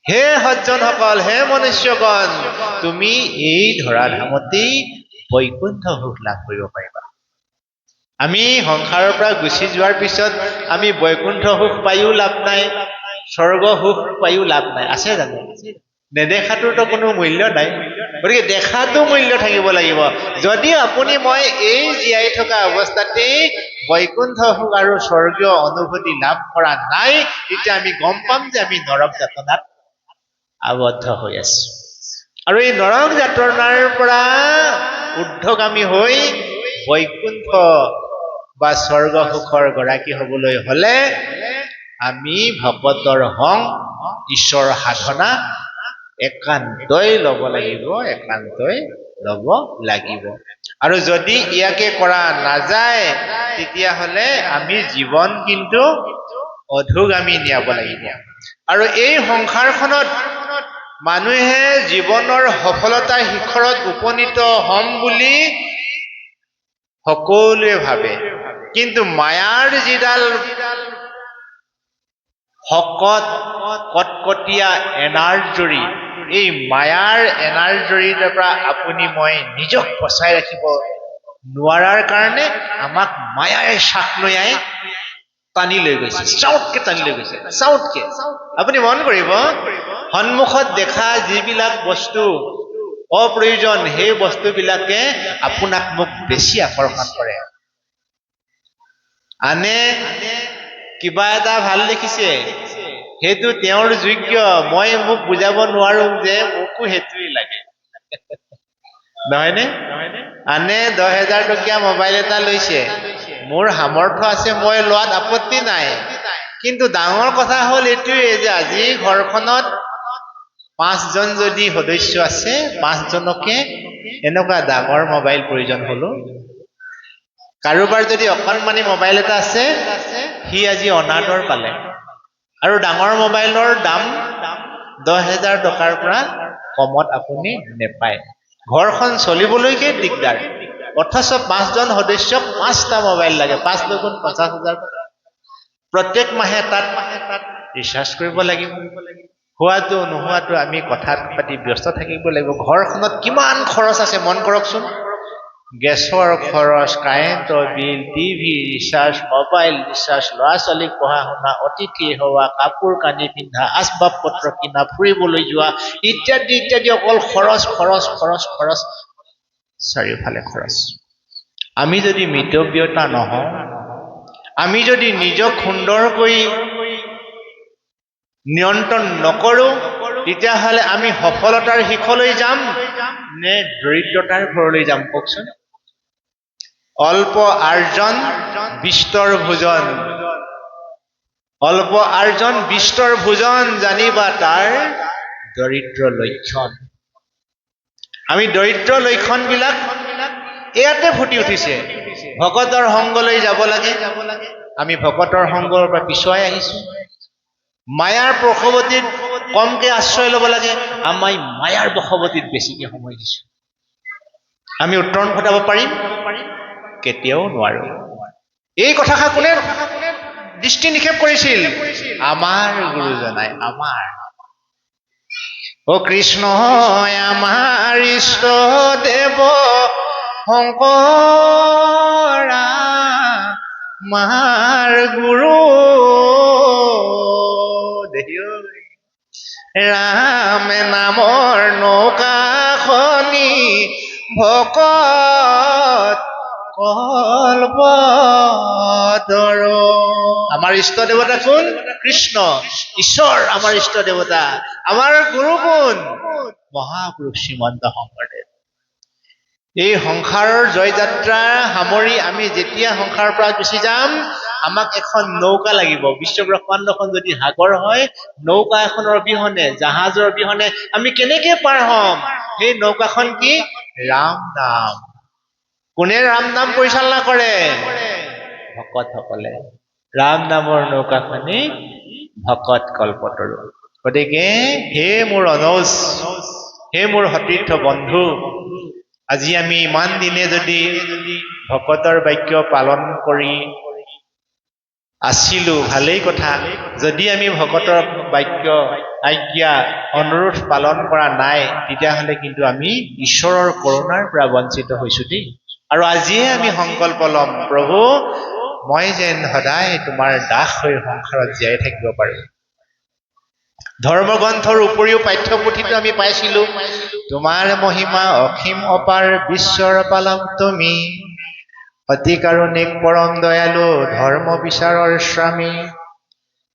হে সজ্জনসকল, হে মনুষ্যগণ, তুমি এই ধৰাধামতেই বৈকুণ্ঠ সুখ লাভ কৰিব পাৰিবা। আমি সংসাৰৰ পৰা গুচি যোৱাৰ পিছত আমি বৈকুণ্ঠ সুখ পায়ো লাভ নাই, স্বৰ্গ সুখ পায়ো লাভ নাই। আছে জানো? নেদেখাটোতো কোনো মূল্য নাই। গতিকে দেখাটো মূল্য থাকিব লাগিব। যদি আপুনি মই এই জীয়াই থকা অৱস্থাতেই বৈকুণ্ঠ সুখ আৰু স্বৰ্গীয় অনুভূতি লাভ কৰা নাই, তেতিয়া আমি গম পাম যে আমি নৰক যাতনাত আবদ্ধ হৈ আছো। আৰু এই নৰক যাতনাৰ পৰা ঊৰ্ধ্বগামী হৈ বৈকুণ্ঠ বা স্বৰ্গ সুখৰ গৰাকী হবলৈ হলে আমি ভকতৰ হং ঈশ্বৰ সাধনা একান্তই ল'ব লাগিব, একান্তই ল'ব লাগিব। আৰু যদি ইয়াকে কৰা নাযায় তেতিয়াহলে আমি জীৱন কিন্তু অধোগামী নিয়াব লাগিব। আৰু এই সংসাৰখনত মানুহে জীৱনৰ সফলতাৰ শিখৰত উপনীত হম বুলি সকলোৱে ভাবে, কিন্তু মায়াৰ যিডাল শকত কটকটীয়া এনাৰ্জৰী, এই মায়াৰ এনাৰ্জৰীৰ পৰা আপুনি মই নিজক বচাই ৰাখিব নোৱাৰাৰ কাৰণে আমাক মায়াই শ্বাসনৈয়াই টানি লৈ গৈছে, চাউটকে টানি লৈ গৈছে, চাউটকে। আপুনি মন কৰিব, সন্মুখত দেখা যিবিলাক বস্তু অপ্ৰয়োজন সেই বস্তুবিলাকে আপোনাক মোক বেছি আকৰ্ষণ কৰে। আনে কিবা এটা ভাল দেখিছে, সেইটো তেওঁৰ যোগ্য, মই মোক বুজাব নোৱাৰো যে মোকো সেইটোৱেই লাগে, নহয়নে? আনে 10,000 টকীয়া মোবাইল এটা লৈছে, মোৰ সামৰ্থ্য আছে, মই লোৱাত আপত্তি নাই। কিন্তু ডাঙৰ কথা হ'ল এইটোৱে যে আজি ঘৰখনত 5জন যদি সদস্য আছে 5জনকে এনেকুৱা ডাঙৰ মোবাইল প্ৰয়োজন হলো কাৰোবাৰ যদি অকণমানি মোবাইল এটা আছে সি আজি অনাদৰ পালে আৰু ডাঙৰ মোবাইলৰ দাম 10,000 টকাৰ পৰা কমত আপুনি নেপায় ঘৰখন চলিবলৈকে দিগদাৰ অথচ 5জন সদস্যক 5টা মোবাইল লাগে 5 দুগুণ 50,000 টকা প্ৰত্যেক মাহে তাত ৰিচাৰ্জ কৰিব লাগিব হোৱাটো নোহোৱাটো আমি কথা পাতি ব্যস্ত থাকিব লাগিব ঘৰখনত কিমান খৰচ আছে মন কৰকচোন গেছৰ খৰচ কাৰেণ্টৰ বিল টিভি ৰিচাৰ্জ মোবাইল ৰিচাৰ্জ ল'ৰা ছোৱালীক পঢ়া শুনা অতিথি হোৱা কাপোৰ কানি পিন্ধা আচবাব পত্ৰ কিনা ফুৰিবলৈ যোৱা ইত্যাদি ইত্যাদি অকল খৰচ খৰচ খৰচ খৰচ চাৰিওফালে খৰচ আমি যদি মিতব্যয়িতা নহওঁ আমি যদি নিজক সুন্দৰকৈ নিয়ন্ত্ৰণ নকৰো তেতিয়াহ'লে আমি সফলতাৰ শিখৰলৈ যাম নে দৰিদ্ৰতাৰ ঘৰলৈ যাম কওকচোন অল্প আৰ্জন বিস্তৰ ভোজন অল্প আৰ্জন বিস্তৰ ভোজন জানিবা তাৰ দৰিদ্ৰ লক্ষণ আমি দৰিদ্ৰ লক্ষণবিলাক ইয়াতে ফুটি উঠিছে ভকতৰ সংগলৈ যাব লাগে আমি ভকতৰ সংগৰ পৰা পিছুৱাই আহিছো মায়াৰ বশৱৰ্তীত কমকে আশ্ৰয় ল'ব লাগে আমি মায়াৰ বশৱৰ্তীত বেছিকে সময় দিছো আমি উত্তৰণ ঘটাব পাৰিম কেতিয়াও নোৱাৰো এই কথাষাৰ কোনে দৃষ্টি নিক্ষেপ কৰিছিল আমাৰ গুৰুজনাই আমাৰ ও কৃষ্ণ আমাৰ ইষ্ট দেৱ শংকৰ আমাৰ গুৰু ৰাম নামৰ নৌকাখনি ভকত কল্পতৰ আমাৰ ইষ্ট দেৱতা কোন কৃষ্ণ ঈশ্বৰ আমাৰ ইষ্ট দেৱতা আমাৰ গুৰু কোন মহাপুৰুষ শ্ৰীমন্ত শংকৰদেৱ এই সংসাৰৰ জয়যাত্ৰা সামৰি আমি যেতিয়া সংসাৰৰ পৰা গুচি যাম আমাক এখন নৌকা লাগিব বিশ্ব ব্ৰহ্মাণ্ডখন যদি সাগৰ হয় নৌকা এখনৰ অবিহনে জাহাজৰ অবিহনে আমি কেনেকে পাৰ হ'ম সেই নৌকাখন কি ৰাম নাম কোনে ৰাম নাম পৰিচালনা কৰে ভকতসকলে ৰাম নামৰ নৌকাখনি ভকত কল্পতৰু গতিকে হে মোৰ অনজ হে মোৰ সতীৰ্থ বন্ধু আজি আমি ইমান দিনে যদি ভকতৰ বাক্য পালন কৰি আছিলো ভালেই কথা যদি আমি ভকতৰ বাক্য আজ্ঞা অনুৰোধ পালন কৰা নাই তেতিয়াহ'লে কিন্তু আমি ঈশ্বৰৰ কৰুণাৰ পৰা বঞ্চিত হৈছো দেই আৰু আজিয়ে আমি সংকল্প ল'ম প্ৰভু মই যেন সদায় তোমাৰ দাস হৈ সংসাৰত জীয়াই থাকিব পাৰো ধৰ্মগ্ৰন্থৰ উপৰিও পাঠ্যপুথিটো আমি পাইছিলো তোমাৰ মহিমা অসীম অপাৰ বিশ্বৰ পালক তুমি অতি কাৰুণিক পৰম দয়ালু ধৰ্ম বিচাৰৰ স্বামী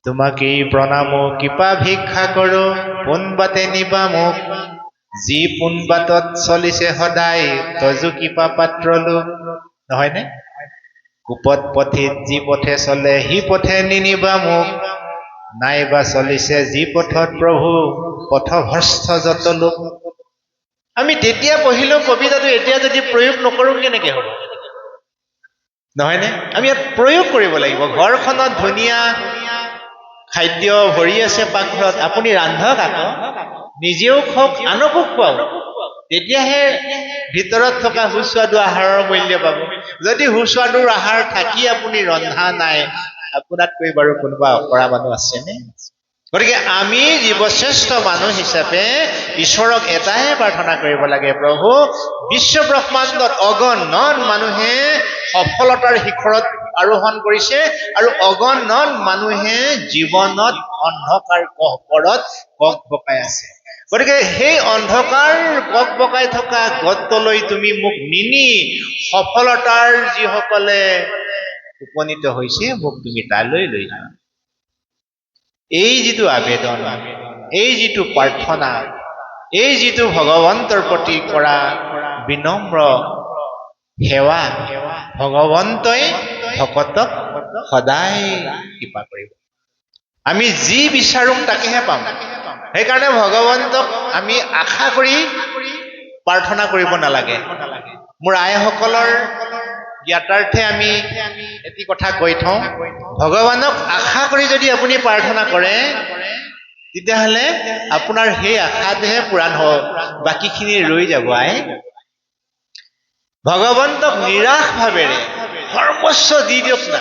তোমাকেই প্ৰণামো কৃপা ভিক্ষা কৰো পোন বাটে নিবা মোক যি পোন বাটত চলিছে সদায় তজু কৃপা পাত্ৰ লোক নহয়নে কুপথ পথিত যি পথে চলে সি পথে নিনিবা মোক নাইবা চলিছে যি পথত প্ৰভু পথভ্ৰষ্ট যত লোক আমি তেতিয়া পঢ়িলো কবিতাটো এতিয়া যদি প্ৰয়োগ নকৰো কেনেকে হ'ব নহয়নে আমি ইয়াত প্ৰয়োগ কৰিব লাগিব ঘৰখনত ধুনীয়া খাদ্য ভৰি আছে পাকঘৰত আপুনি ৰান্ধক আকৌ নিজেও খাওক আনকো খুৱাওক তেতিয়াহে ভিতৰত থকা সুস্বাদু আহাৰৰ মূল্য পাব যদি সুস্বাদুৰ আহাৰ থাকি আপুনি ৰন্ধা নাই আপোনাতকৈ বাৰু কোনোবা অকৰা মানুহ আছেনে গতিকে আমি জীৱশ্ৰেষ্ঠ মানুহ হিচাপে ঈশ্বৰক এটাই প্ৰাৰ্থনা কৰিব লাগে প্ৰভু বিশ্ব ব্ৰহ্মাণ্ডত অগণন মানুহে সফলতাৰ শিখৰত আৰোহণ কৰিছে আৰু অগণন মানুহে জীৱনত অন্ধকাৰ গহ্বৰত বকবকাই আছে গতিকে সেই অন্ধকাৰ বকবকাই থকা গতলৈ তুমি মোক নিনি সফলতাৰ যিসকলে উপনীত হৈছে মোক তুমি তালৈ লৈ যোৱা এই যিটো আবেদন এই যিটো প্ৰাৰ্থনা এই যিটো ভগৱন্তৰ প্ৰতি কৰা বিনম্ৰ সেৱা ভগৱন্তই ভকতক সদায় কৃপা কৰিব আমি যি বিচাৰো তাকেহে পাম সেইকাৰণে ভগৱন্তক আমি আশা কৰি প্ৰাৰ্থনা কৰিব নালাগে। মোৰ আইসকলৰ জ্ঞাতাৰ্থে আমি এটি কথা কৈ থওঁ, ভগৱানক আশা কৰি যদি আপুনি প্ৰাৰ্থনা কৰে তেতিয়াহ'লে আপোনাৰ সেই আশাটোহে পূৰণ হ'ব, বাকীখিনি ৰৈ যাব। ভগৱন্তক নিৰাশ ভাৱেৰে সৰ্বস্ব দি দিয়ক না,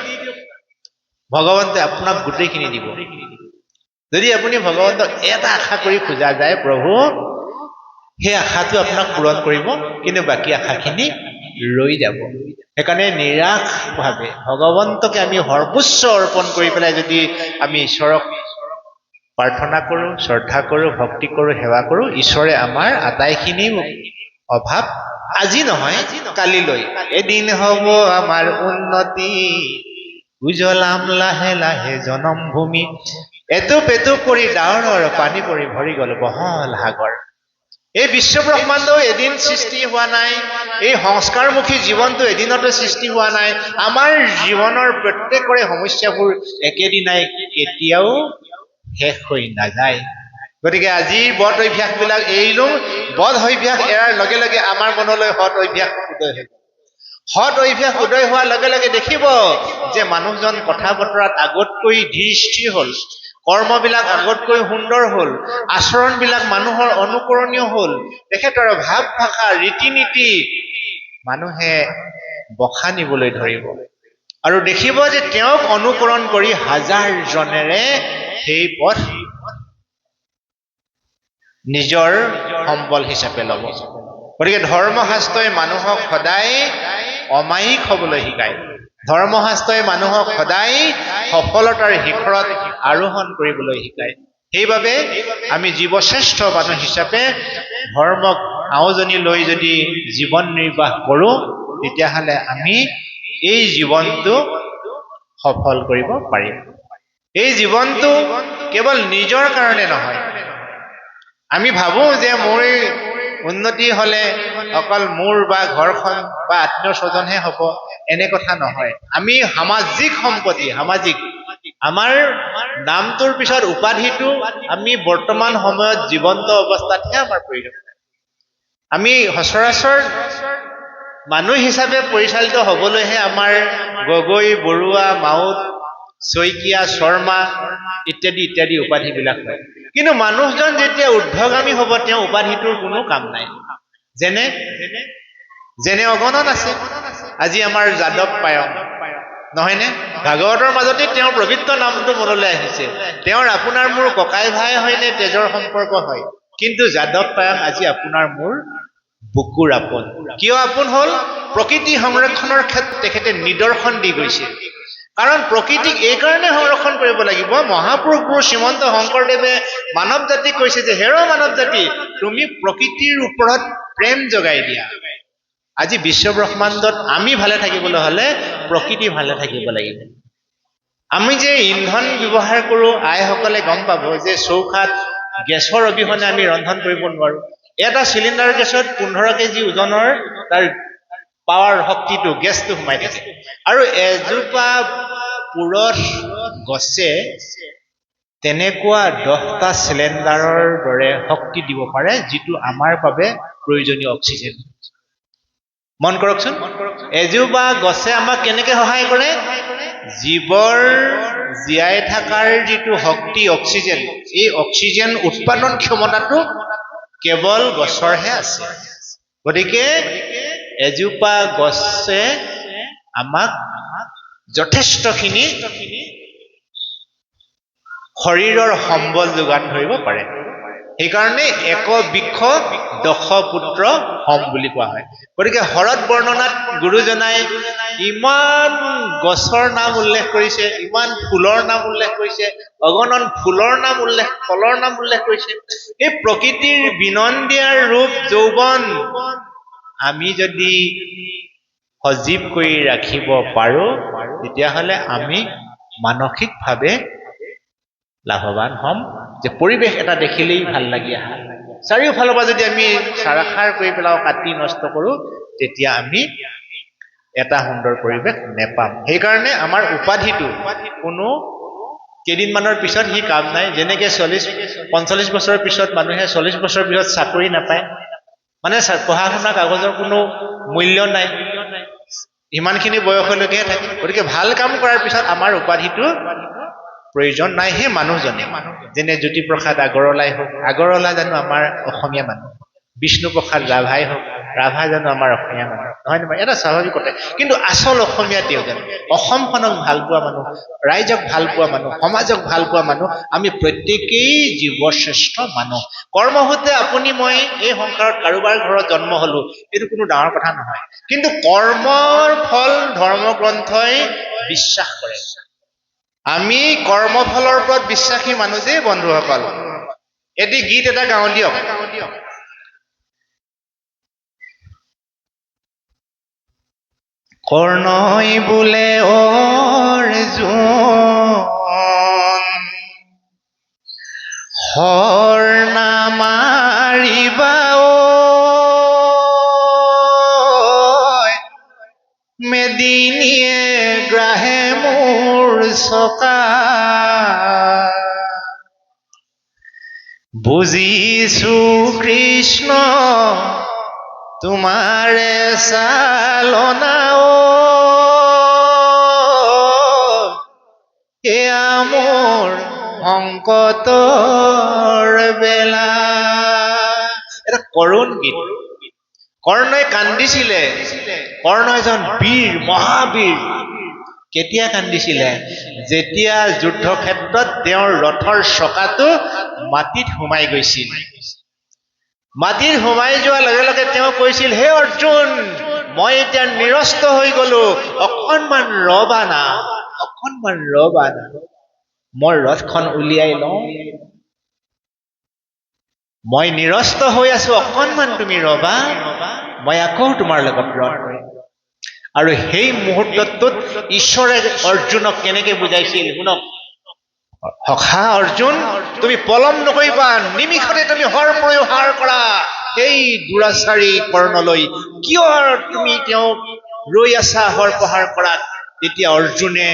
ভগৱন্তে আপোনাক গোটেইখিনি দিব। যদি আপুনি ভগৱন্তক এটা আশা কৰি খোজা যায়, প্ৰভু সেই আশাটো আপোনাক পূৰণ কৰিব, কিন্তু বাকী আশাখিনি ৰৈ যাব। সেইকাৰণে নিৰাশ ভাৱে ভগৱন্তকে আমি সৰ্বোচ্চ অৰ্পণ কৰি পেলাই যদি আমি ঈশ্বৰক প্ৰাৰ্থনা কৰোঁ, শ্ৰদ্ধা কৰোঁ, ভক্তি কৰোঁ, সেৱা কৰোঁ, ঈশ্বৰে আমাৰ আটাইখিনি অভাৱ আজি নহয় কালিলৈ, এদিন হ'ব আমাৰ উন্নতি, উজ্বলাম লাহে লাহে জনম ভূমি, এটুপ এটুপ কৰি ডাৱৰৰ পানী পৰি ভৰি গ'ল বহল সাগৰ। এই বিশ্ব ব্ৰহ্মাণ্ডও এদিন সৃষ্টি হোৱা নাই, এই সংস্কাৰমুখী জীৱনটো এদিনতে সৃষ্টি হোৱা নাই। আমাৰ জীৱনৰ প্ৰত্যেকৰে সমস্যাবোৰ একেদিনাই কেতিয়াও শেষ হৈ নাযায়। গতিকে আজিৰ বদ অভ্যাসবিলাক এৰিলো, বদ অভ্যাস এৰাৰ লগে লগে আমাৰ মনলৈ সৎ অভ্যাস উদয় হৈ গ'ল। সৎ অভ্যাস উদয় হোৱাৰ লগে লগে দেখিব যে মানুহজন কথা বতৰাত আগতকৈ ধীৰ স্থিৰ হ'ল, কৰ্মবিলাক আগতকৈ সুন্দৰ হ'ল, আচৰণবিলাক মানুহৰ অনুকৰণীয় হ'ল, তেখেতৰ ভাৱ ভাষা ৰীতি নীতি মানুহে বখা নিবলৈ ধৰিব, আৰু দেখিব যে তেওঁক অনুকৰণ কৰি হাজাৰজনেৰে সেই পথ নিজৰ সম্বল হিচাপে ল'ব। গতিকে ধৰ্মশাস্ত্ৰই মানুহক সদায় অমায়িক হ'বলৈ শিকায়, ধৰ্মশাস্ত্ৰই মানুহক সদায় সফলতাৰ শিখৰত আৰোহণ কৰিবলৈ শিকায়। সেইবাবে আমি জীৱশ্ৰেষ্ঠ মানুহ হিচাপে ধৰ্মক আওজনি লৈ যদি জীৱন নিৰ্বাহ কৰোঁ, তেতিয়াহ'লে আমি এই জীৱনটো সফল কৰিব পাৰিম। এই জীৱনটো কেৱল নিজৰ কাৰণে নহয়। আমি ভাবোঁ যে মোৰ উন্নতি হ'লে অকল মোৰ বা ঘৰখন বা আত্মীয় স্বজনহে হ'ব, এনে কথা নহয়। আমি সামাজিক সম্পত্তি, সামাজিক, আমাৰ নামটোৰ পিছত উপাধিটো আমি বৰ্তমান সময়ত জীৱন্ত অৱস্থাতহে আমাৰ প্ৰয়োজন। আমি সচৰাচৰ মানুহ হিচাপে পৰিচালিত হ'বলৈহে আমাৰ গগৈ, বৰুৱা, মাউত, শইকীয়া, শৰ্মা ইত্যাদি ইত্যাদি উপাধিবিলাক হয়। কিন্তু মানুহজন যেতিয়া ঊৰ্ধ্বগামী হ'ব, তেওঁ উপাধিটোৰ কোনো কাম নাই। যেনে অগণন আছে। আজি আমাৰ যাদৱ পায়ং, নহয়নে? ভাগৱতৰ মাজতে তেওঁৰ পবিত্ৰ নামটো মনলৈ আহিছে। তেওঁৰ আপোনাৰ মোৰ ককাই ভাই হয়নে, তেজৰ সম্পৰ্ক হয়, কিন্তু যাদৱ পায়ং আজি আপোনাৰ মোৰ বুকুৰ আপোন। কিয় আপোন হ'ল? প্ৰকৃতি সংৰক্ষণৰ ক্ষেত্ৰত তেখেতে নিদৰ্শন দি গৈছে। কাৰণ প্ৰকৃতিক এই কাৰণে সংৰক্ষণ কৰিব লাগিব, মহাপুৰুষ গুৰু শ্ৰীমন্ত শংকৰদেৱে মানৱ জাতিক কৈছে যে হেৰ মানৱ জাতি, তুমি প্ৰকৃতিৰ ওপৰত প্ৰেম জগাই দিয়া। আজি বিশ্ব ব্ৰহ্মাণ্ডত আমি ভালে থাকিবলৈ হ'লে প্ৰকৃতি ভালে থাকিব লাগিব। আমি যে ইন্ধন ব্যৱহাৰ কৰোঁ, আইসকলে গম পাব যে চৌকাত গেছৰ অবিহনে আমি ৰন্ধন কৰিব নোৱাৰোঁ। এটা চিলিণ্ডাৰ গেছত 15 কেজি ওজনৰ তাৰ পাৱাৰ শক্তিটো, গেছটো সোমাই থাকে, আৰু এজোপা পুৰঠ গছে তেনেকুৱা 10টা চিলিণ্ডাৰৰ দৰে শক্তি দিব পাৰে, যিটো আমাৰ বাবে প্ৰয়োজনীয় অক্সিজেন। মন কৰকচোন, এজোপা গছে আমাক কেনেকে সহায় কৰে? জীৱৰ জীয়াই থকাৰ যিটো শক্তি অক্সিজেন, এই অক্সিজেন উৎপাদন ক্ষমতাটো কেৱল গছৰহে আছে। গতিকে এজোপা গছে আমাক যথেষ্টখিনি শৰীৰৰ সম্বল যোগান ধৰিব পাৰে। সেইকাৰণে এক বৃক্ষ দশ পুত্ৰ সম বুলি কোৱা হয়। গতিকে শৰৎ বৰ্ণনাত গুৰুজনাই ইমান গছৰ নাম উল্লেখ কৰিছে, ইমান ফুলৰ নাম উল্লেখ কৰিছে, অগণন ফুলৰ নাম উল্লেখ, ফলৰ নাম উল্লেখ কৰিছে। এই প্ৰকৃতিৰ বিনন্দিয়াৰ ৰূপ যৌৱন আমি যদি সজীৱ কৰি ৰাখিব পাৰোঁ, তেতিয়াহ'লে আমি মানসিকভাৱে লাভৱান হ'ম। যে পৰিৱেশ এটা দেখিলেই ভাল লাগি আহা, চাৰিওফালৰ পৰা যদি আমি চাৰাখাৰ কৰি পেলাওঁ, কাটি নষ্ট কৰোঁ, তেতিয়া আমি এটা সুন্দৰ পৰিৱেশ নেপাম। সেইকাৰণে আমাৰ উপাধিটো কোনো কেইদিনমানৰ পিছত সি কাম নাই, যেনেকে 40-45 বছৰৰ পিছত মানুহে 40 বছৰৰ পিছত চাকৰি নাপায়, মানে পঢ়া শুনা কাগজৰ কোনো মূল্য নাই, ইমানখিনি বয়সলৈকেহে থাকে। গতিকে ভাল কাম কৰাৰ পিছত আমাৰ উপাধিটো প্ৰয়োজন নাই। সেই মানুহজনে যেনে জ্যোতিপ্ৰসাদ আগৰৱালাই হওক, আগৰৱালা জানো আমাৰ অসমীয়া মানুহ? বিষ্ণুপ্ৰসাদ ৰাভাই হওক, ৰাভা জানো আমাৰ অসমীয়া মানুহ? নহয় নহয়, এটা স্বাভাৱিক কথা। কিন্তু আচল অসমীয়া তেওঁ জানো? অসমখনক ভাল পোৱা মানুহ, ৰাইজক ভাল পোৱা মানুহ, সমাজক ভাল পোৱা মানুহ, আমি প্ৰত্যেকেই জীৱশ্ৰেষ্ঠ মানুহ। কৰ্মসূত্ৰে আপুনি মই এই সংসাৰত কাৰোবাৰ ঘৰত জন্ম হলো, এইটো কোনো ডাঙৰ কথা নহয়। কিন্তু কৰ্মৰ ফল ধৰ্মগ্ৰন্থই বিশ্বাস কৰে। আমি কৰ্মফলৰ ওপৰত বিশ্বাসী মানুহ যে বন্ধুসকল। এটি গীত এটা গাওঁ দিয়ক। কৰ্ণই বোলে অৰ্জুন হৰ নামাৰিবা মেদিনীয়ে গ্ৰাহে মোৰ চকা, বুজিছো কৃষ্ণ তোমাৰে চালনা, এয়া মোৰ সংকটৰ বেলা। এটা কৰুণ গীত। কৰ্ণই কান্দিছিলে। কৰ্ণ এজন বীৰ, মহাবীৰ। কেতিয়া কান্দিছিলে? যেতিয়া যুদ্ধক্ষেত্ৰত তেওঁৰ ৰথৰ চকাটো মাটিত সোমাই গৈছিল। মাটিত সোমাই যোৱাৰ লগে লগে তেওঁ কৈছিল, হে অৰ্জুন, মই এতিয়া নিৰস্ত হৈ গলো, অকণমান ৰবা না, অকণমান ৰবা না, মই ৰথখন উলিয়াই লওঁ, মই নিৰস্ত হৈ আছো, অকণমান তুমি ৰবা, মই আকৌ তোমাৰ লগত ৰথ কৰিম। আৰু সেই মুহূৰ্তটোত ঈশ্বৰে অৰ্জুনক কেনেকে বুজাইছিল শুনক। সখা অৰ্জুন, তুমি পলম নকৰিবা, নিমিষতে তুমি হৰ প্ৰয়োহাৰ কৰা সেই দুৰাচাৰী কৰ্ণলৈ। কিয় তুমি তেওঁক ৰৈ আছা হৰ প্ৰহাৰ কৰাত? তেতিয়া অৰ্জুনে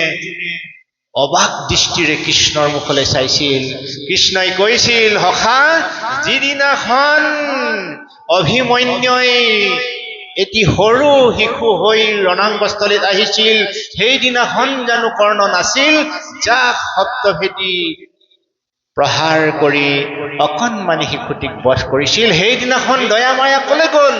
অবাক দৃষ্টিৰে কৃষ্ণৰ মুখলৈ চাইছিল। কৃষ্ণই কৈছিল, সখা, যিদিনাখন অভিমন্যুই এটি সৰু শিশু হৈ ৰণাংগস্থলীত আহিছিল, সেইদিনাখন জানো কৰ্ণ নাছিল, যাক সপ্তভেদী প্ৰহাৰ কৰি অকণমানি শিশুটিক বধ কৰিছিল? সেইদিনাখন দয়া মায়া কলৈ গল?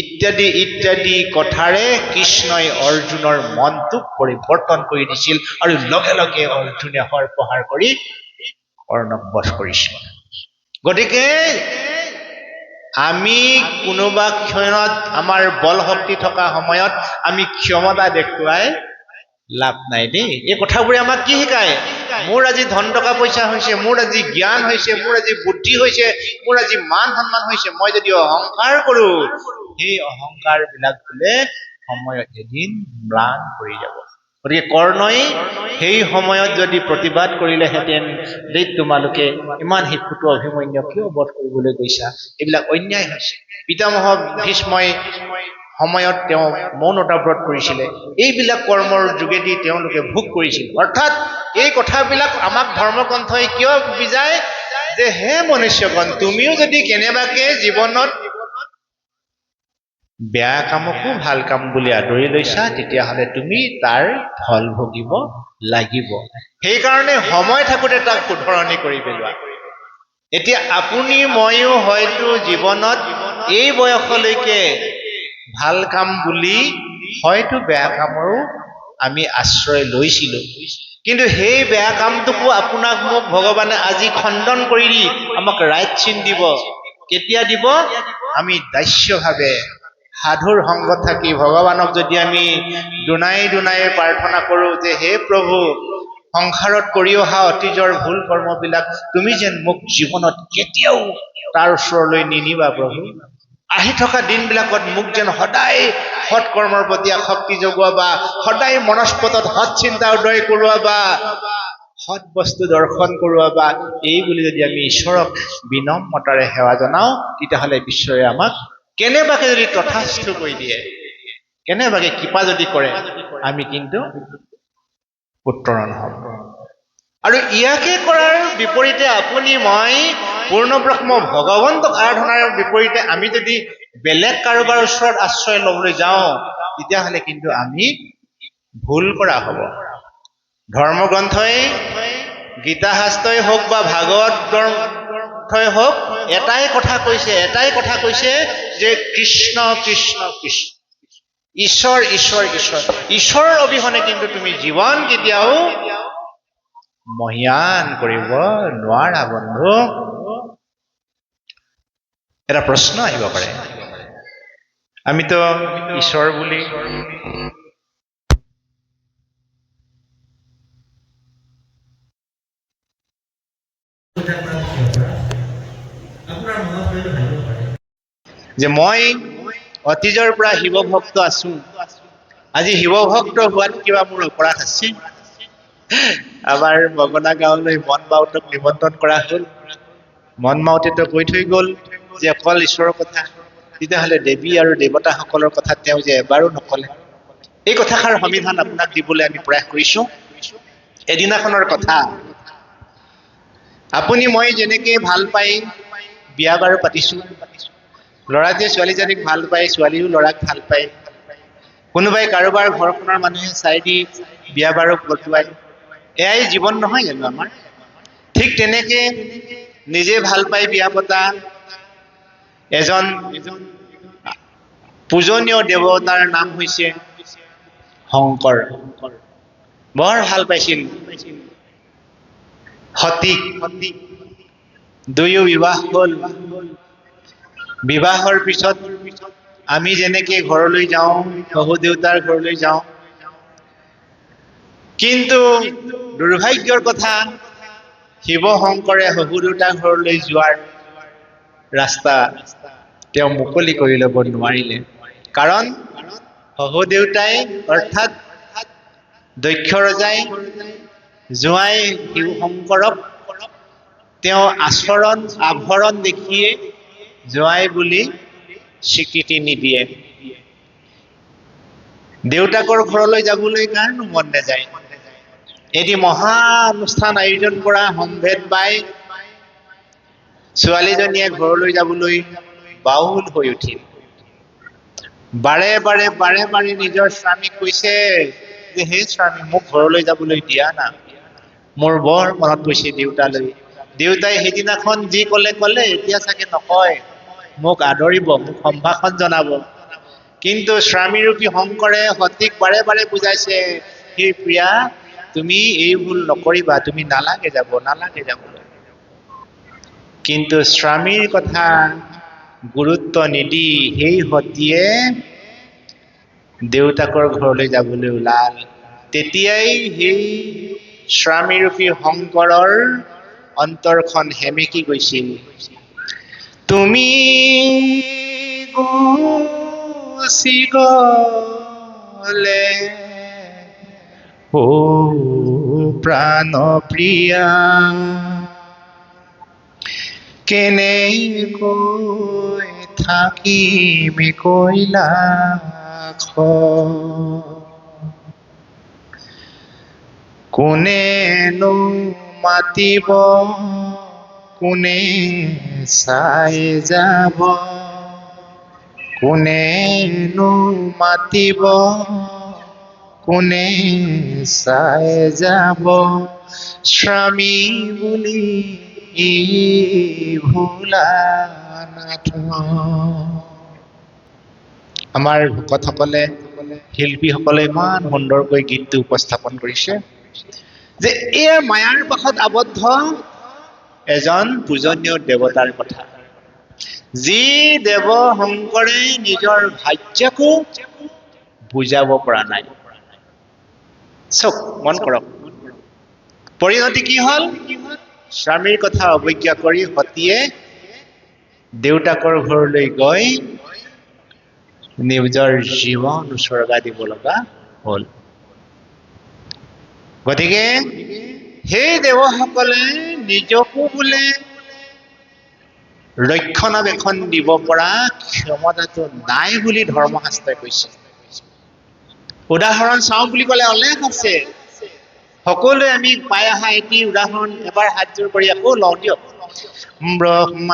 ইত্যাদি ইত্যাদি কথাৰে কৃষ্ণই অৰ্জুনৰ মনটোক পৰিৱৰ্তন কৰি দিছিল, আৰু লগে লগে অৰ্জুনে হৰ প্ৰহাৰ কৰি কৰ্ণক বধ কৰিছিল। গতিকে আমি কোনোবা ক্ষণত আমাৰ বল শক্তি থকা সময়ত আমি ক্ষমতা দেখুৱাই লাভ নাই দেই। এই কথাবোৰে আমাক কি শিকায়? মোৰ আজি ধন টকা পইচা হৈছে, মোৰ আজি জ্ঞান হৈছে, মোৰ আজি বুদ্ধি হৈছে, মোৰ আজি মান সন্মান হৈছে, মই যদি অহংকাৰ কৰো, সেই অহংকাৰ বিলাক বোলে সময়ত এদিন ম্লান পৰি যাব। গতিকে কৰ্ণই সেই সময়ত যদি প্ৰতিবাদ কৰিলেহেঁতেন, দেই তোমালোকে ইমান শিশুটো অভিমন্যু কিয় বধ কৰিবলৈ গৈছা, এইবিলাক অন্যায় হৈছে। পিতামহ ভীষ্মই সময়ত তেওঁ মৌনতা ব্ৰত কৰিছিলে। এইবিলাক কৰ্মৰ যোগেদি তেওঁলোকে ভোগ কৰিছিল। অৰ্থাৎ এই কথাবিলাক আমাক ধৰ্মগ্ৰন্থই কিয় বুজায় যে হে মনুষ্যগণ, তুমিও যদি কেনেবাকে জীৱনত বেয়া কামকো ভাল কাম বুলি আদৰি লৈছা, তেতিয়াহ'লে তুমি তাৰ ফল ভুগিব লাগিব। সেইকাৰণে সময় থাকোঁতে তাক শুধৰণি কৰি পেলোৱা। এতিয়া আপুনি ময়ো হয়তো জীৱনত এই বয়সলৈকে ভাল কাম বুলি হয়তো বেয়া কামৰো আমি আশ্ৰয় লৈছিলো, কিন্তু সেই বেয়া কামটোকো আপোনাক মোক ভগৱানে আজি খণ্ডন কৰি দি আমাক ৰাইট চিন দিব। কেতিয়া দিব? আমি দাস্যভাৱে সাধুৰ সংগত থাকি ভগৱানক যদি আমি দুনাই দুনাই প্ৰাৰ্থনা কৰো যে হে প্ৰভু, সংসাৰত কৰি অহা অতীজৰ ভুল কৰ্মবিলাক তুমি যেন মোক জীৱনত কেতিয়াও তাৰ ওচৰলৈ নিনিবা প্ৰভু। আহি থকা দিনবিলাকত মোক যেন সদায় সৎ কৰ্মৰ প্ৰতি আসক্তি জগোৱাবা, সদায় মনস্পতত সৎ চিন্তা উদয় কৰোৱাবা, সৎ বস্তু দৰ্শন কৰোৱাবা। এই বুলি যদি আমি ঈশ্বৰক বিনম্ৰতাৰে সেৱা জনাও, তেতিয়াহ'লে ঈশ্বৰে আমাক কেনেবাকে যদি তথাস্থ কৰি দিয়ে, কেনেবাকে কৃপা যদি কৰে, আমি কিন্তু উত্তৰণ হ'ম। আৰু ইয়াকে কৰাৰ বিপৰীতে আপুনি মই পূৰ্ণব্ৰহ্ম ভগৱন্তক আৰাধনাৰ বিপৰীতে আমি যদি বেলেগ কাৰোবাৰ ওচৰত আশ্ৰয় ল'বলৈ যাওঁ, তেতিয়াহ'লে কিন্তু আমি ভুল কৰা হ'ব। ধৰ্মগ্ৰন্থই, গীতা শাস্ত্ৰই হওক বা ভাগৱত গ্ৰন্থই হওক, এটাই কথা কৈছে যে কৃষ্ণ কৃষ্ণ কৃষ্ণ, ঈশ্বৰ ঈশ্বৰ ঈশ্বৰ। ঈশ্বৰৰ অবিহনে কিন্তু তুমি জীৱন কেতিয়াও মহীয়ান কৰিব নোৱাৰা বন্ধু। এটা প্ৰশ্ন আহিব পাৰে, আমিতো ঈশ্বৰ বুলি যে মই অতীজৰ পৰা শিৱ ভক্ত আছো, আজি শিৱ ভক্ত হোৱাত কিবা মোৰ অপৰাধ আছে? আমাৰ মগনা গাঁৱলৈ মন মাউতক নিমন্ত্ৰণ কৰা হ'ল। মন মাউতেতো কৈ থৈ গ'ল যে অকল ঈশ্বৰৰ কথা, তেতিয়াহ'লে দেৱী আৰু দেৱতাসকলৰ কথা তেওঁ যে এবাৰো নকলে। এই কথাষাৰ সমিধান আপোনাক দিবলৈ আমি প্ৰয়াস কৰিছো। এদিনাখনৰ কথা, আপুনি মই যেনেকে ভাল পাই বিয়া বাৰু পাতিছো, ল'ৰাটোৱে ছোৱালীজনীক ভাল পায়, ছোৱালীও ল'ৰাক ভাল পায়, কোনোবাই কাৰোবাৰ ঘৰখনৰ মানুহে চাই দি বিয়া বাৰু পতুৱাই, এয়াই জীৱন নহয় জানো আমাৰ? ঠিক তেনেকে নিজে ভাল পাই বিয়া পতা এজন পূজনীয় দেৱতাৰ নাম হৈছে শংকৰ। বৰ ভাল পাইছিল সতীক, দুয়ো বিবাহ হ'ল। বিবাহৰ পিছত আমি যেনেকে ঘৰলৈ যাওঁ, শহু দেউতাৰ ঘৰলৈ যাওঁ, কিন্তু দুৰ্ভাগ্যৰ কথা, শিৱ শংকৰে শহু দেউতাৰ ঘৰলৈ যোৱাৰ ৰাস্তা তেওঁ মুকলি কৰি ল'ব নোৱাৰিলে। কাৰণ শহু দেউতাই অৰ্থাৎ দক্ষ ৰজাই জোঁৱাই শিৱ শংকৰক তেওঁ আভৰণ দেখিয়ে জোঁৱাই বুলি স্বীকৃতি নিদিয়ে। দেউতাকৰ ঘৰলৈ যাবলৈ কাৰণো মন নাযায়। এটি মহা অনুষ্ঠান আয়োজন কৰা সম্ভেদ বাই ছোৱালীজনীয়ে ঘৰলৈ যাবলৈ বাউল হৈ উঠিল। বাৰে বাৰে নিজৰ স্বামীক কৈছে যে হে স্বামী, মোক ঘৰলৈ যাবলৈ দিয়া না, মোৰ বৰ মনত পৰিছে দেউতালৈ। দেউতাই সেইদিনাখন যি কলে, এতিয়া চাগে নকয়, মোক আদৰিব, মোক সম্ভাষণ জনাব। কিন্তু স্বামীৰূপী শংকৰে সতীক বাৰে বুজাইছে, হে প্ৰিয়া, তুমি এই ভুল নকৰিবা, তুমি নালাগে যাব। কিন্তু স্বামীৰ কথা গুৰুত্ব নিদি সেই সতীয়ে দেউতাকৰ ঘৰলৈ যাবলৈ ওলাল। তেতিয়াই সেই স্বামীৰূপী শংকৰৰ অন্তৰখন সেমেকি গৈছিল। তুমি গুচি গলে ও প্ৰাণ প্ৰিয়া, কেনেকৈ থাকিম কৈলাশ, কোনেনো মাতিব, কোনে চাই যাব, কোনেনো মাতিব, কোনে চাই যাব, স্বামী বুলি ভোলা নাথ। আমাৰ ভকতসকলে, শিল্পীসকলে ইমান সুন্দৰকৈ গীতটো উপস্থাপন কৰিছে যে এই মায়াৰ পাশত আবদ্ধ এজন পূজনীয় দেৱতাৰ কথা, যি দেৱ শংকৰে নিজৰ ভাৰ্যাকো বুজাব পৰা নাই। চব মন কৰক, পৰিণতি কি হ'ল? স্বামীৰ কথা অৱজ্ঞা কৰি সতীয়ে দেউতাকৰ ঘৰলৈ গৈ নিজৰ জীৱন উচৰ্গা দিব লগা হ'ল। গতিকে সেই দেৱসকলে নিজকো বোলে ৰক্ষণাবেক্ষণ দিব পৰা ক্ষমতাটো নাই বুলি ধৰ্মশাস্ত্ৰই কৈছে। উদাহৰণ চাওঁ বুলি ক'লে অলেখ আছে। সকলোৱে আমি পাই অহা এটি উদাহৰণ এবাৰ হাত জোৰ কৰি আকৌ লওঁ দিয়ক। ব্ৰহ্মায়াদি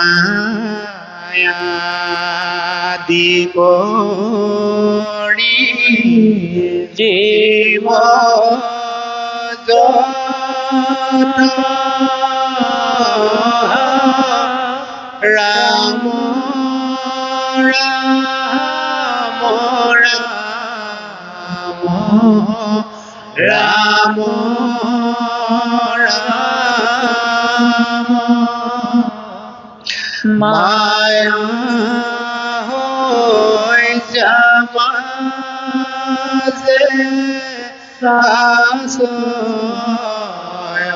কৰি জীৱ ৰাম ৰাম ৰাম ৰাম মায়া হৈ যামাজে আশ্ৰয়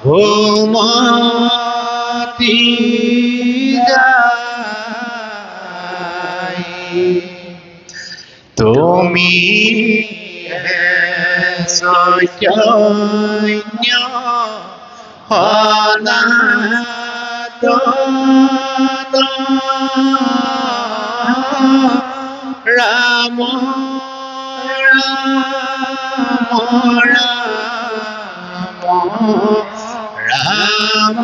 ঘুমতি যায় তুমি চৈতন্য সনাতন ৰাম ৰাম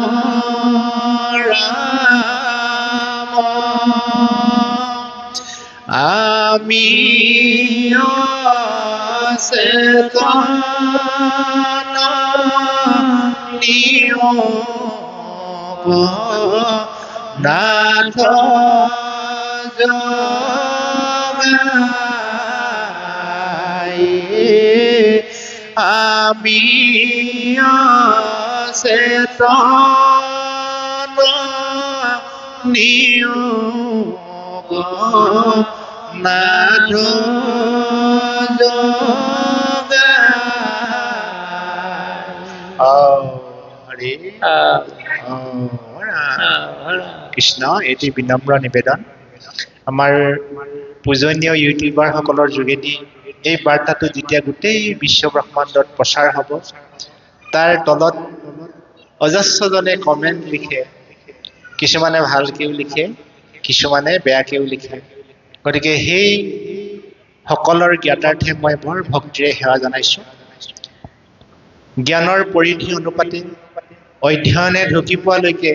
ৰাম আমি চেতন নিয়োগ নাথ যোগাই আমি চেতন নিয়োগ নাথ হৰে কৃষ্ণ। এটি বিনম্ৰ নিবেদন, আমাৰ পূজনীয় ইউটিউবাৰসকলৰ যোগেদি এই বাৰ্তাটো যেতিয়া গোটেই বিশ্ব ব্ৰহ্মাণ্ডত প্ৰচাৰ হ'ব, তাৰ তলত অজস্ৰজনে কমেণ্ট লিখে, কিছুমানে ভালকেও লিখে, কিছুমানে বেয়াকেও লিখে। গতিকে সেই সকলৰ জ্ঞাতাৰ্থে মই বৰ ভক্তিৰে সেৱা জনাইছোঁ। জ্ঞানৰ পৰিধি অনুপাতে অধ্যয়নে ঢুকি পোৱালৈকে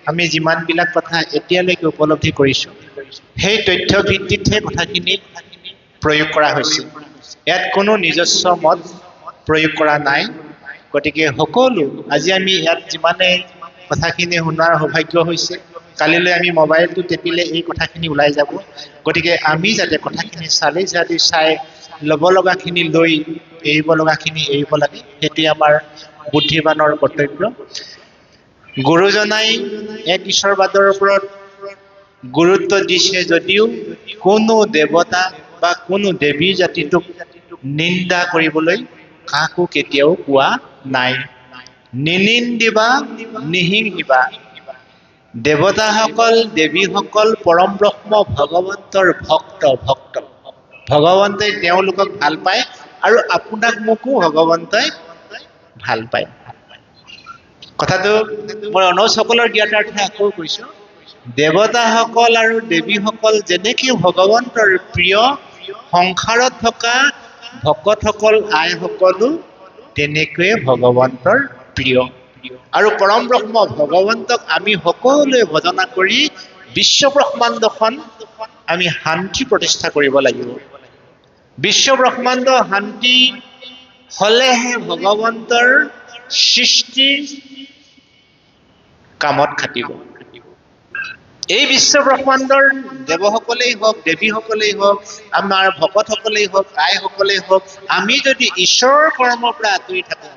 আমি যিমানবিলাক কথা এতিয়ালৈকে উপলব্ধি কৰিছোঁ, সেই তথ্য ভিত্তিতহে কথাখিনি প্ৰয়োগ কৰা হৈছে। ইয়াত কোনো নিজস্ব মত প্ৰয়োগ কৰা নাই। গতিকে সকলো আজি আমি ইয়াত যিমানে কথাখিনি শুনাৰ সৌভাগ্য হৈছে, কালিলৈ আমি মোবাইলটো টেপিলে এই কথাখিনি ওলাই যাব। গতিকে আমি যাতে কথাখিনি চাই ল'ব লগাখিনি লৈ এৰিব লগাখিনি এৰিব লাগে, সেইটোৱে আমাৰ বুদ্ধিমানৰ কৰ্তব্য। গুৰুজনাই এক ঈশ্বৰবাদৰ ওপৰত গুৰুত্ব দিছে যদিও কোনো দেৱতা বা কোনো দেৱী জাতিটোক নিন্দা কৰিবলৈ কাকো কেতিয়াও কোৱা নাই। নিনিন্দিবা নিহিংসিবা। দেৱতাসকল দেৱীসকল পৰম ব্ৰহ্ম ভগৱন্তৰ ভক্ত। ভগৱন্তই তেওঁলোকক ভাল পায় আৰু আপোনাক মোকো ভগৱন্তই ভাল পায়। কথাটো মই অনৌসকলৰ জ্ঞাতাৰ্থে আকৌ কৈছোঁ, দেৱতাসকল আৰু দেৱীসকল যেনেকৈ ভগৱন্তৰ প্ৰিয়, সংসাৰত থকা ভকতসকল আইসকলো তেনেকৈয়ে ভগৱন্তৰ প্ৰিয়। আৰু পৰম ব্ৰহ্ম ভগৱন্তক আমি সকলোৱে ভজনা কৰি বিশ্ব ব্ৰহ্মাণ্ডখন আমি শান্তি প্ৰতিষ্ঠা কৰিব লাগিব। বিশ্ব ব্ৰহ্মাণ্ড শান্তি হলেহে ভগৱন্তৰ সৃষ্টি কামত খাটিব। এই বিশ্ব ব্ৰহ্মাণ্ডৰ দেৱসকলেই হওক, দেৱীসকলেই হওক, আমাৰ ভকতসকলেই হওক, আইসকলেই হওক, আমি যদি ঈশ্বৰৰ কৰ্মৰ পৰা আঁতৰি থাকোঁ,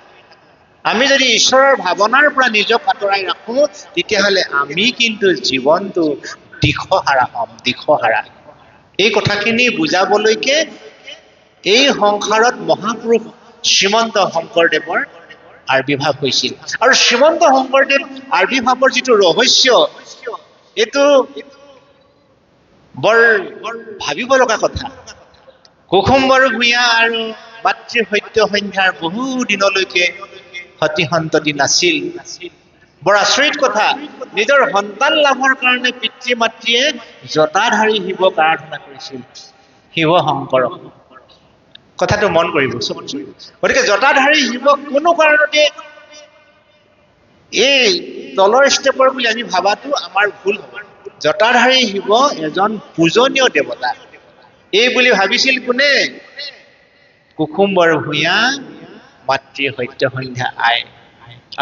আমি যদি ঈশ্বৰৰ ভাৱনাৰ পৰা নিজক আঁতৰাই ৰাখোঁ, তেতিয়াহ'লে আমি কিন্তু জীৱনটো দিশহাৰা হ'ম, দিশহাৰা। এই কথাখিনি বুজাবলৈকে এই সংসাৰত মহাপুৰুষ শ্ৰীমন্ত শংকৰদেৱৰ আৱিৰ্ভাৱ হৈছিল। আৰু শ্ৰীমন্ত শংকৰদেৱ আৱিৰ্ভাৱৰ যিটো ৰহস্য, এইটো বৰ ভাবিব লগা কথা। কুসুম্বৰ ভূঞা আৰু মাতৃ সত্য সন্ধ্যাৰ বহু দিনলৈকে সতি সন্ততি নাছিল। বৰ আচৰিত কথা, নিজৰ সন্তান লাভৰ কাৰণে পিতৃ মাতৃয়ে জটাধাৰী শিৱক আৰাধনা কৰিছিল, শিৱ শংকৰক। কথাটো মন কৰিব। গতিকে জটাধাৰী শিৱক কোনো কাৰণতে এই তলৰ ষ্টেপৰ বুলি আমি ভাবাটো আমাৰ ভুল হ'ব। জটাধাৰী শিৱ এজন পূজনীয় দেৱতা। এই বুলি ভাবিছিল কোনে? কুসুম্বৰ ভূঞা, মাতৃ সত্যসন্ধ্যা আই।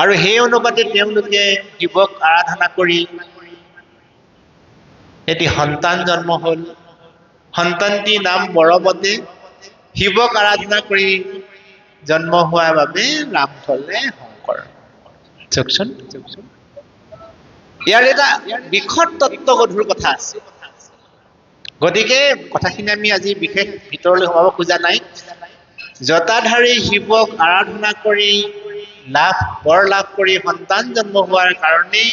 আৰু সেই অনুপাতে তেওঁলোকে শিৱক আৰাধনা কৰি এটি সন্তান জন্ম হ'ল। সন্তানটি নাম বৰবতে। শিৱক আৰাধনা কৰি জন্ম হোৱাৰ বাবে নাম থলে শংকৰ। চাওকচোন, ইয়াৰ এটা বিশদ তত্ত্বগধুৰ কথা আছে। গতিকে কথাখিনি আমি আজি বিশেষ ভিতৰলৈ সোমাব খোজা নাই। জটাধাৰী শিৱক আৰাধনা কৰি বৰ লাভ কৰি সন্তান জন্ম হোৱাৰ কাৰণেই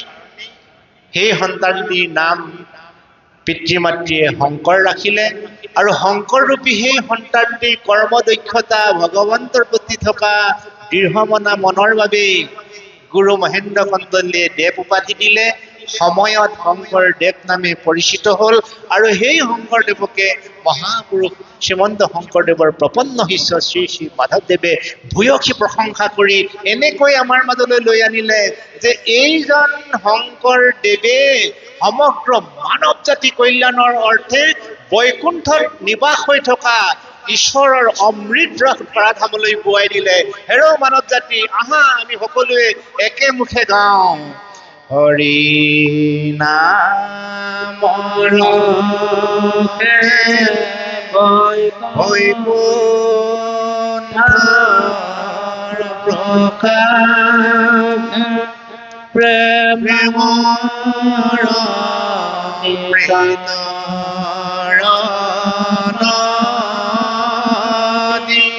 সেই সন্তানটিৰ নাম পিতৃ মাতৃয়ে শংকৰ ৰাখিলে। আৰু শংকৰ ৰূপী সেই সন্তানটিৰ কৰ্মদক্ষতা, ভগৱন্তৰ প্ৰতি থকা দৃঢ়মনা মনৰ বাবেই গুৰু মহেন্দ্ৰ কন্দলীয়ে দেৱ উপাধি দিলে। সময়ত শংকৰ দেৱ নামে পৰিচিত হ'ল। আৰু সেই শংকৰদেৱকে মহাপুৰুষ শ্ৰীমন্ত শংকৰদেৱৰ প্ৰপন্ন শিষ্য শ্ৰী শ্ৰী মাধৱদেৱে ভূয়সী প্ৰশংসা কৰি এনেকৈ আমাৰ মাজলৈ লৈ আনিলে যে এইজন শংকৰদেৱে সমগ্ৰ মানৱ জাতি কল্যাণৰ অৰ্থে বৈকুণ্ঠত নিবাস হৈ থকা ঈশ্বৰৰ অমৃত ৰস ধৰাধামলৈ বোৱাই দিলে। হেৰৌ মানৱ জাতি, আহা আমি সকলোৱে একেমুখে গাওঁ, হৰি নামৰ বৈকুণ্ঠৰ প্ৰকাশ প্ৰেমৰ নদী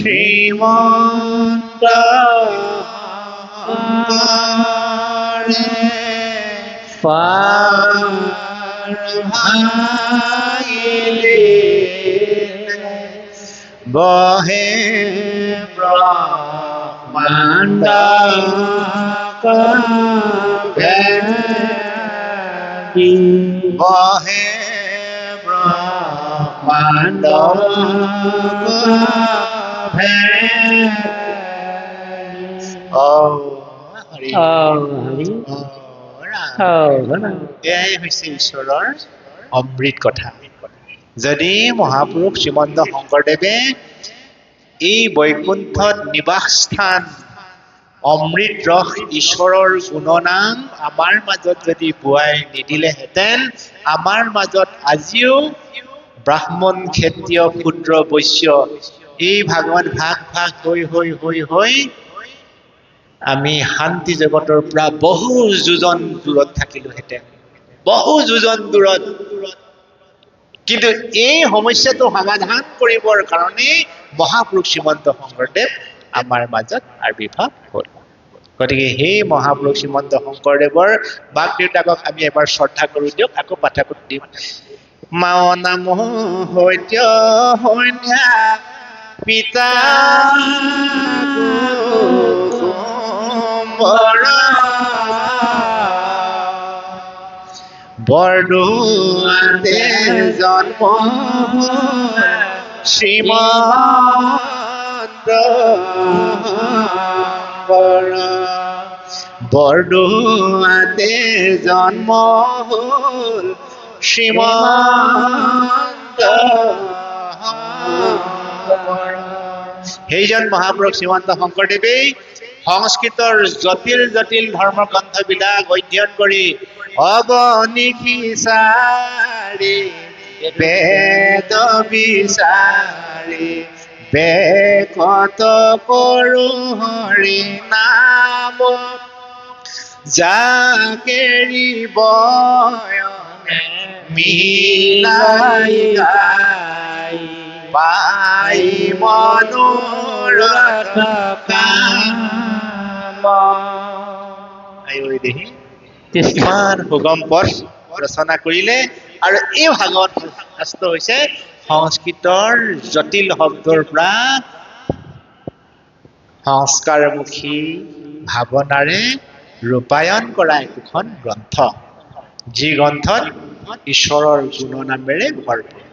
শ্ৰীমন্ত পাৰ ভাঙিলে বহে ব্ৰহ্মাণ্ড বহে ব্ৰহ্মাণ্ড এয়াই হৈছে ঈশ্বৰৰ অমৃত কথা। যদি মহাপুৰুষ শ্ৰীমন্ত শংকৰদেৱে এই বৈকুণ্ঠত নিবাস স্থান অমৃত ৰস ঈশ্বৰৰ গুণনাম আমাৰ মাজত যদি বোৱাই নিদিলেহেঁতেন, আমাৰ মাজত আজিও ব্ৰাহ্মণ, ক্ষত্ৰিয়, শূদ্ৰ, বৈশ্য এই ভাগত ভাগ ভাগ হৈ আমি শান্তি জগতৰ পৰা বহু যোজন দূৰত থাকিলোহেঁতেন, বহু যোজন দূৰত। কিন্তু এই সমস্যাটো সমাধান কৰিবৰ কাৰণে মহাপুৰুষ শ্ৰীমন্ত শংকৰদেৱ আমাৰ মাজত আৱিৰ্ভাৱ হ'ল। গতিকে সেই মহাপুৰুষ শ্ৰীমন্ত শংকৰদেৱৰ বাপ দেউতাকক আমি এবাৰ শ্ৰদ্ধা কৰোঁ। দিয়ক আকৌ পাঠাকুট দিম। মাও নাম সত্য সন্ধ্যা পিতা বৰদোৱাতে জন্ম শ্ৰীমন্ত বৰদোৱাতে জন্ম হ'ল শ্ৰীমন্ত সেইজন মহাপুৰুষ শ্ৰীমন্ত শংকৰদেৱেই সংস্কৃতৰ জটিল জটিল ধৰ্মগ্ৰন্থবিলাক অধ্যয়ন কৰি অগণিত বিচাৰি বেদ বিচাৰি বেকত কৰো হৰি নাম জাকেৰি বয়নে মিলাই গাই পাই মনোৰথ কাম। ইমান সুগম পথ ৰচনা কৰিলে। আৰু এই ভাগৱত শাস্ত্ৰ হৈছে সংস্কৃতৰ জটিল শব্দৰ পৰা সংস্কাৰমুখী ভাৱনাৰে ৰূপায়ণ কৰা একোখন গ্ৰন্থ, যি গ্ৰন্থত ঈশ্বৰৰ গুণনামেৰে ভৰপূৰ।